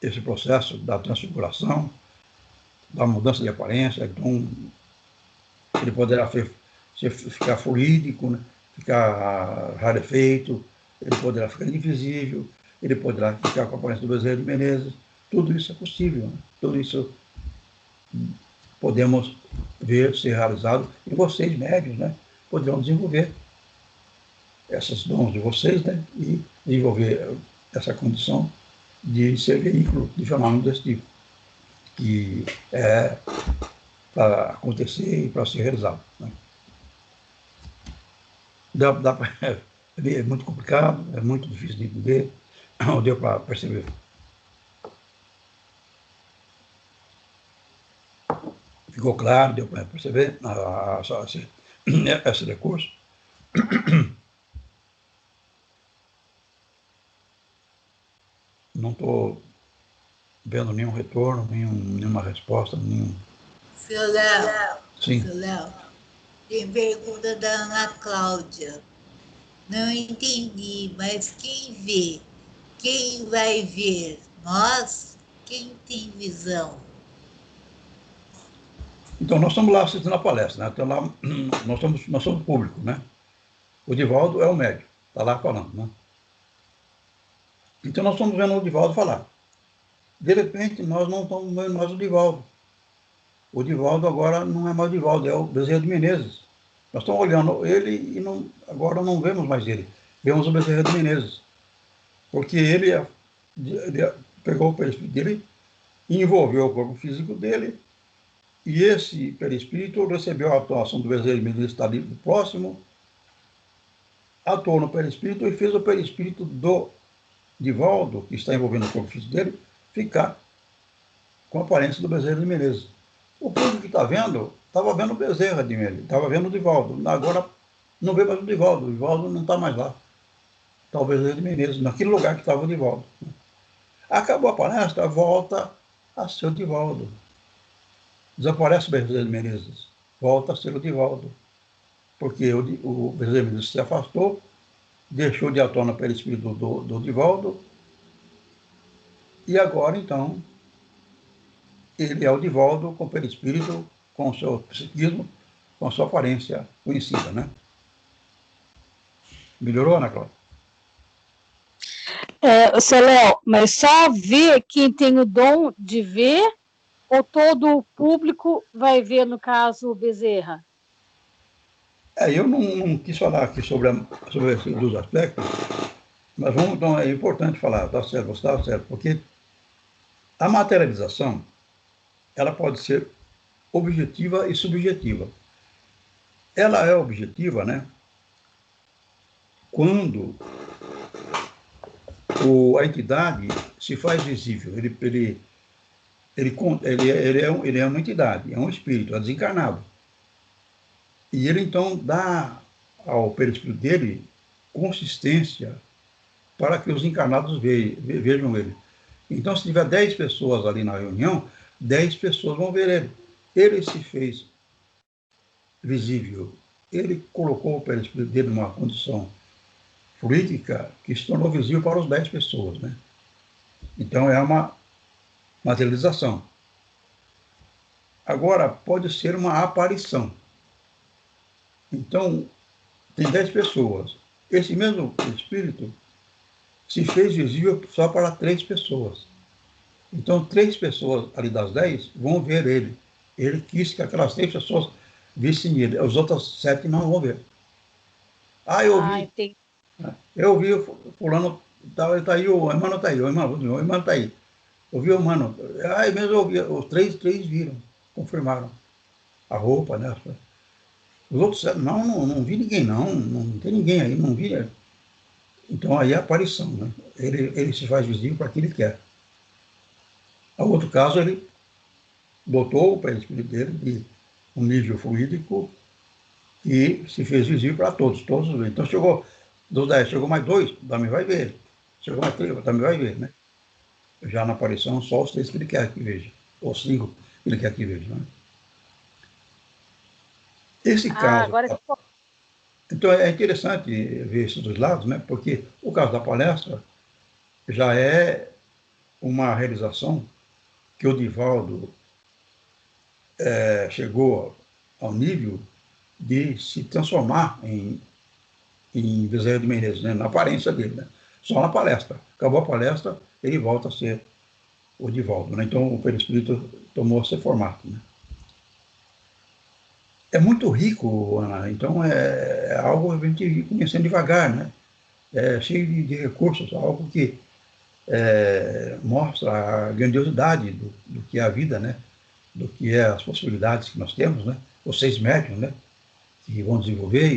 esse processo da transfiguração, da mudança de aparência. Então, ele poderá ficar fluídico, né? Ficar rarefeito, ele poderá ficar invisível, ele poderá ficar com a aparência do Bezerra de Menezes. Tudo isso é possível, né? Tudo isso podemos ver ser realizado, e vocês, médios, né, poderão desenvolver esses dons de vocês, né, e desenvolver essa condição de ser veículo de fenômeno desse tipo, que é para acontecer e para ser realizado. Né. É muito complicado, é muito difícil de entender, não deu para perceber. Ficou claro, deu para perceber esse recurso? Não estou vendo nenhum retorno, nenhuma resposta, nenhum... Seu Léo, Sim. seu Léo, tem pergunta da Ana Cláudia. Não entendi, mas quem vê? Quem vai ver? Nós? Quem tem visão? Então, nós estamos lá assistindo a palestra, né? Então, lá, nós somos público, né? O Divaldo é o médico, está lá falando, né? Então, nós estamos vendo o Divaldo falar. De repente, nós não estamos vendo mais o Divaldo. O Divaldo agora não é mais o Divaldo, é o Bezerra de Menezes. Nós estamos olhando ele e agora não vemos mais ele. Vemos o Bezerra de Menezes. Porque ele pegou o perispírito dele, envolveu o corpo físico dele, e esse perispírito recebeu a atuação do Bezerra de Menezes, está ali próximo, atuou no perispírito e fez o perispírito do Divaldo, que está envolvendo o corpo físico dele, ficar com a aparência do Bezerra de Menezes. O público que está vendo, estava vendo o Bezerra de Menezes, estava vendo o Divaldo. Agora não vê mais o Divaldo não está mais lá. Está o Bezerra de Menezes, naquele lugar que estava o Divaldo. Acabou a palestra, volta a ser o Divaldo. Desaparece o Bezerra de Menezes, volta a ser o Divaldo. Porque o Bezerra de Menezes se afastou, deixou de atuar no perispírito do Divaldo, e agora, então, ele é o Divaldo com o perispírito, com o seu psiquismo, com a sua aparência conhecida, né? Melhorou, Ana Cláudia? Seu Léo, mas só vê quem tem o dom de ver, ou todo o público vai ver, no caso, o Bezerra? Eu não quis falar aqui sobre esses dois aspectos, mas então é importante falar, tá certo, você está certo, porque a materialização, ela pode ser objetiva e subjetiva. Ela é objetiva, né? Quando a entidade se faz visível, ele é uma entidade, é um espírito, é desencarnado. E ele, então, dá ao perispírito dele consistência para que os encarnados vejam ele. Então, se tiver 10 pessoas ali na reunião, 10 pessoas vão ver ele. Ele se fez visível. Ele colocou o perispírito dele numa condição fluídica que se tornou visível para as 10 pessoas, né? Então, é uma materialização. Agora, pode ser uma aparição. Então, tem 10 pessoas. Esse mesmo espírito se fez visível só para 3 pessoas. Então, 3 pessoas ali das 10 vão ver ele. Ele quis que aquelas 3 pessoas vissem ele. As outras 7 não vão ver. Eu vi o fulano, ele está aí, o Emmanuel está aí, o Emmanuel está aí. Eu vi o Emmanuel. Mesmo eu vi, os três viram. confirmaram a roupa, né? Os outros disseram, não vi ninguém, não tem ninguém aí, não vi. Então aí é a aparição, né? Ele se faz visível para quem ele quer. A outro caso, ele botou o perispírito dele de um nível fluídico e se fez visível para todos. Então chegou dos 10, chegou mais 2, também vai ver. Chegou mais 3, também vai ver, né? Já na aparição, só os 3 que ele quer que veja, ou 5 que ele quer que veja, né? Esse caso... Agora que... Então é interessante ver esses dois lados, né? Porque o caso da palestra já é uma realização que o Divaldo chegou ao nível de se transformar em Bezerra de Menezes, né? Na aparência dele, né? Só na palestra. Acabou a palestra, ele volta a ser o Divaldo, né? Então o perispírito tomou esse formato, né? É muito rico, Ana, então é algo a gente ir conhecendo devagar, né? É cheio de recursos, algo que mostra a grandiosidade do que é a vida, né? Do que é as possibilidades que nós temos, né? Os 6 médiuns, né? Que vão desenvolver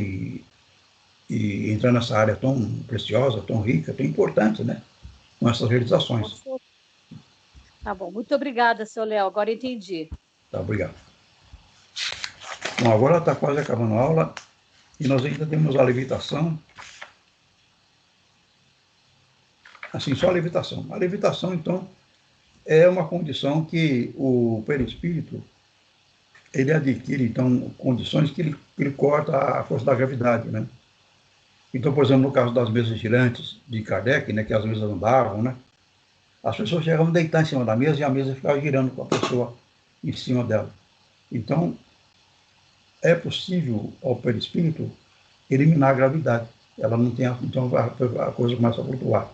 e entrar nessa área tão preciosa, tão rica, tão importante, né? Com essas realizações. Tá bom, muito obrigada, seu Léo, agora entendi. Tá, obrigado. Bom, agora está quase acabando a aula e nós ainda temos a levitação. Assim, só a levitação. A levitação, então, é uma condição que o perispírito ele adquire, então, condições que ele corta a força da gravidade, né? Então, por exemplo, no caso das mesas girantes de Kardec, né, que as mesas andavam, né? As pessoas chegavam a deitar em cima da mesa e a mesa ficava girando com a pessoa em cima dela. Então, é possível ao perispírito eliminar a gravidade. Ela não tem, então a coisa começa a flutuar.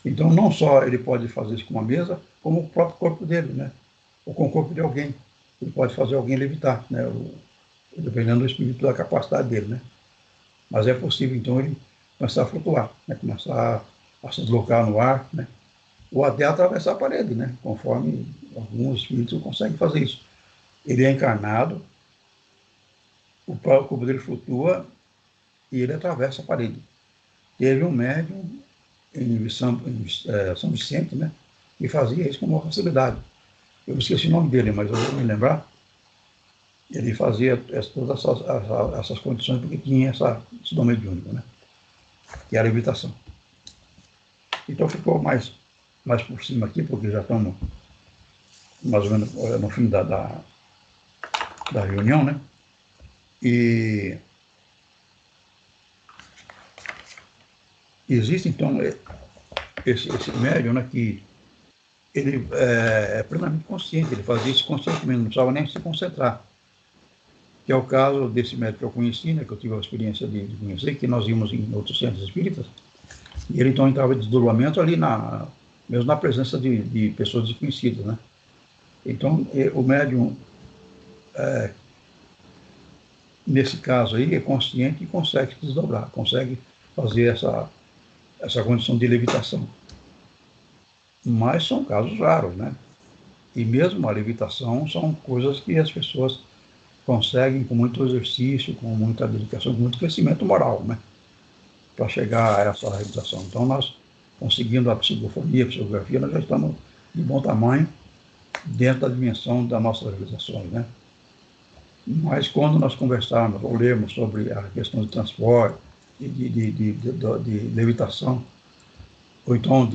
Então, não só ele pode fazer isso com uma mesa, como o próprio corpo dele, né? Ou com o corpo de alguém. Ele pode fazer alguém levitar, né? Dependendo do espírito, da capacidade dele, né? Mas é possível, então, ele começar a flutuar, né? Começar a se deslocar no ar, né? Ou até atravessar a parede, né? Conforme alguns espíritos conseguem fazer isso. Ele é encarnado, o próprio corpo dele flutua e ele atravessa a parede. Teve um médium em São Vicente, né? Que fazia isso com uma facilidade. Eu esqueci o nome dele, mas eu vou me lembrar. Ele fazia todas essas condições porque tinha esse dom mediúnico, né? Que era a levitação. Então ficou mais por cima aqui, porque já estamos mais ou menos no fim da reunião, né? E existe, então, esse médium, né, que ele é plenamente consciente, ele fazia isso conscientemente, não precisava nem se concentrar. Que é o caso desse médium que eu conheci, né, que eu tive a experiência de conhecer, que nós vimos em outros centros espíritas, e ele então entrava de desdobramento ali, mesmo na presença de pessoas desconhecidas, né? Então, o médium, nesse caso aí, é consciente e consegue se desdobrar, consegue fazer essa condição de levitação. Mas são casos raros, né? E mesmo a levitação são coisas que as pessoas conseguem com muito exercício, com muita dedicação, com muito crescimento moral, né? Para chegar a essa realização. Então, nós, conseguindo a psicofonia, a psicografia, nós já estamos de bom tamanho dentro da dimensão das nossas realizações, né? Mas quando nós conversarmos ou lermos sobre a questão de transporte, de levitação, ou então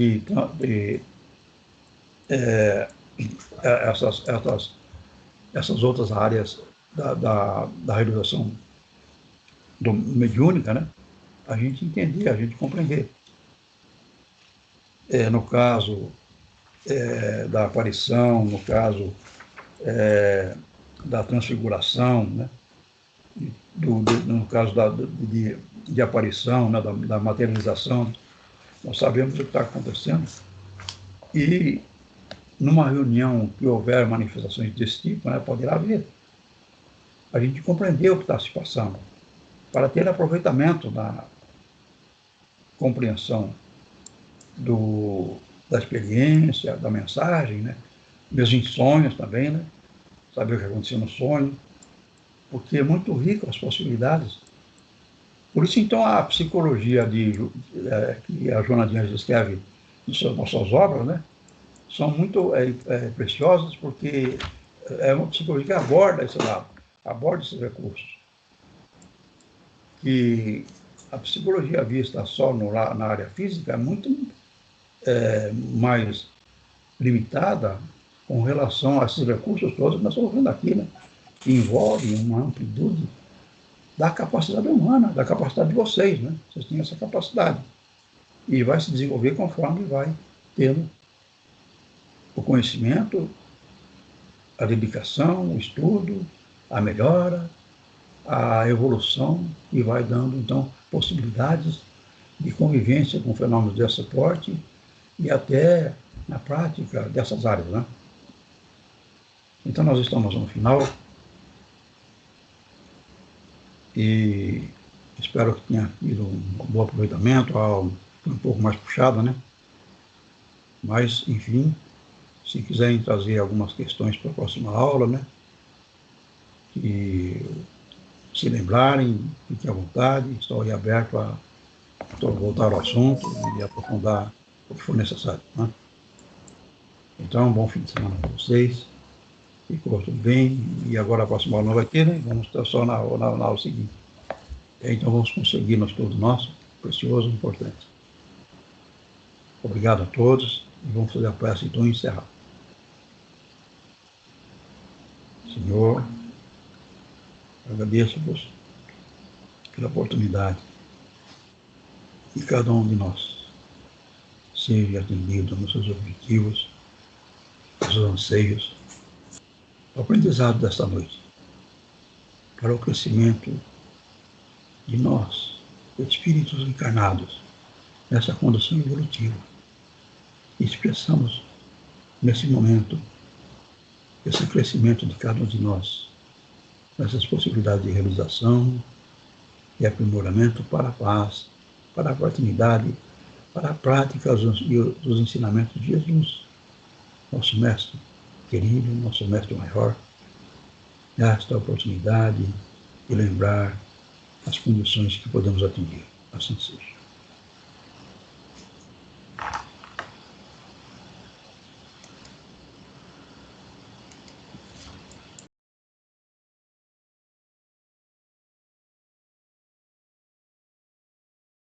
essas outras áreas da realização mediúnica, né? A gente entender, a gente compreender. No caso da aparição, no caso da transfiguração, né? No caso de aparição, né? da materialização, nós sabemos o que está acontecendo. E numa reunião que houver manifestações desse tipo, né? Poderá haver. A gente compreender o que está se passando, para ter aproveitamento da compreensão da experiência, da mensagem, né? Mesmo em sonhos também, né? saber o que aconteceu no sonho, porque é muito rico as possibilidades. Por isso, então, a psicologia que a Joana de Anjos escreve nas suas obras, né, são muito preciosas, porque é uma psicologia que aborda esse lado, aborda esses recursos. Que a psicologia vista só na área física é muito mais limitada com relação a esses recursos todos que nós estamos vendo aqui, né, que envolvem uma amplitude da capacidade humana, da capacidade de vocês, né? Vocês têm essa capacidade. E vai se desenvolver conforme vai tendo o conhecimento, a dedicação, o estudo, a melhora, a evolução, e vai dando, então, possibilidades de convivência com fenômenos desse porte e até na prática dessas áreas, né? Então, nós estamos no final e espero que tenha tido um bom aproveitamento, foi um pouco mais puxado, né? Mas, enfim, se quiserem trazer algumas questões para a próxima aula, né? E se lembrarem, fiquem à vontade, estou aí aberto a voltar ao assunto e aprofundar o que for necessário, né? Então, um bom fim de semana para vocês, ficou tudo bem, e agora a próxima aula não vai ter, né? Vamos estar só na aula seguinte. Então, vamos conseguir no estudo nosso, precioso e importante. Obrigado a todos, e vamos fazer a prece então e encerrar. Senhor, agradeço-vos pela oportunidade de cada um de nós seja atendido nos seus objetivos, nos seus anseios, o aprendizado desta noite, para o crescimento de nós, espíritos encarnados, nessa condução evolutiva. E expressamos, nesse momento, esse crescimento de cada um de nós, nessas possibilidades de realização e aprimoramento para a paz, para a fraternidade, para a prática dos ensinamentos de Jesus, nosso mestre querido, nosso mestre maior, esta oportunidade de lembrar as condições que podemos atingir. Assim seja.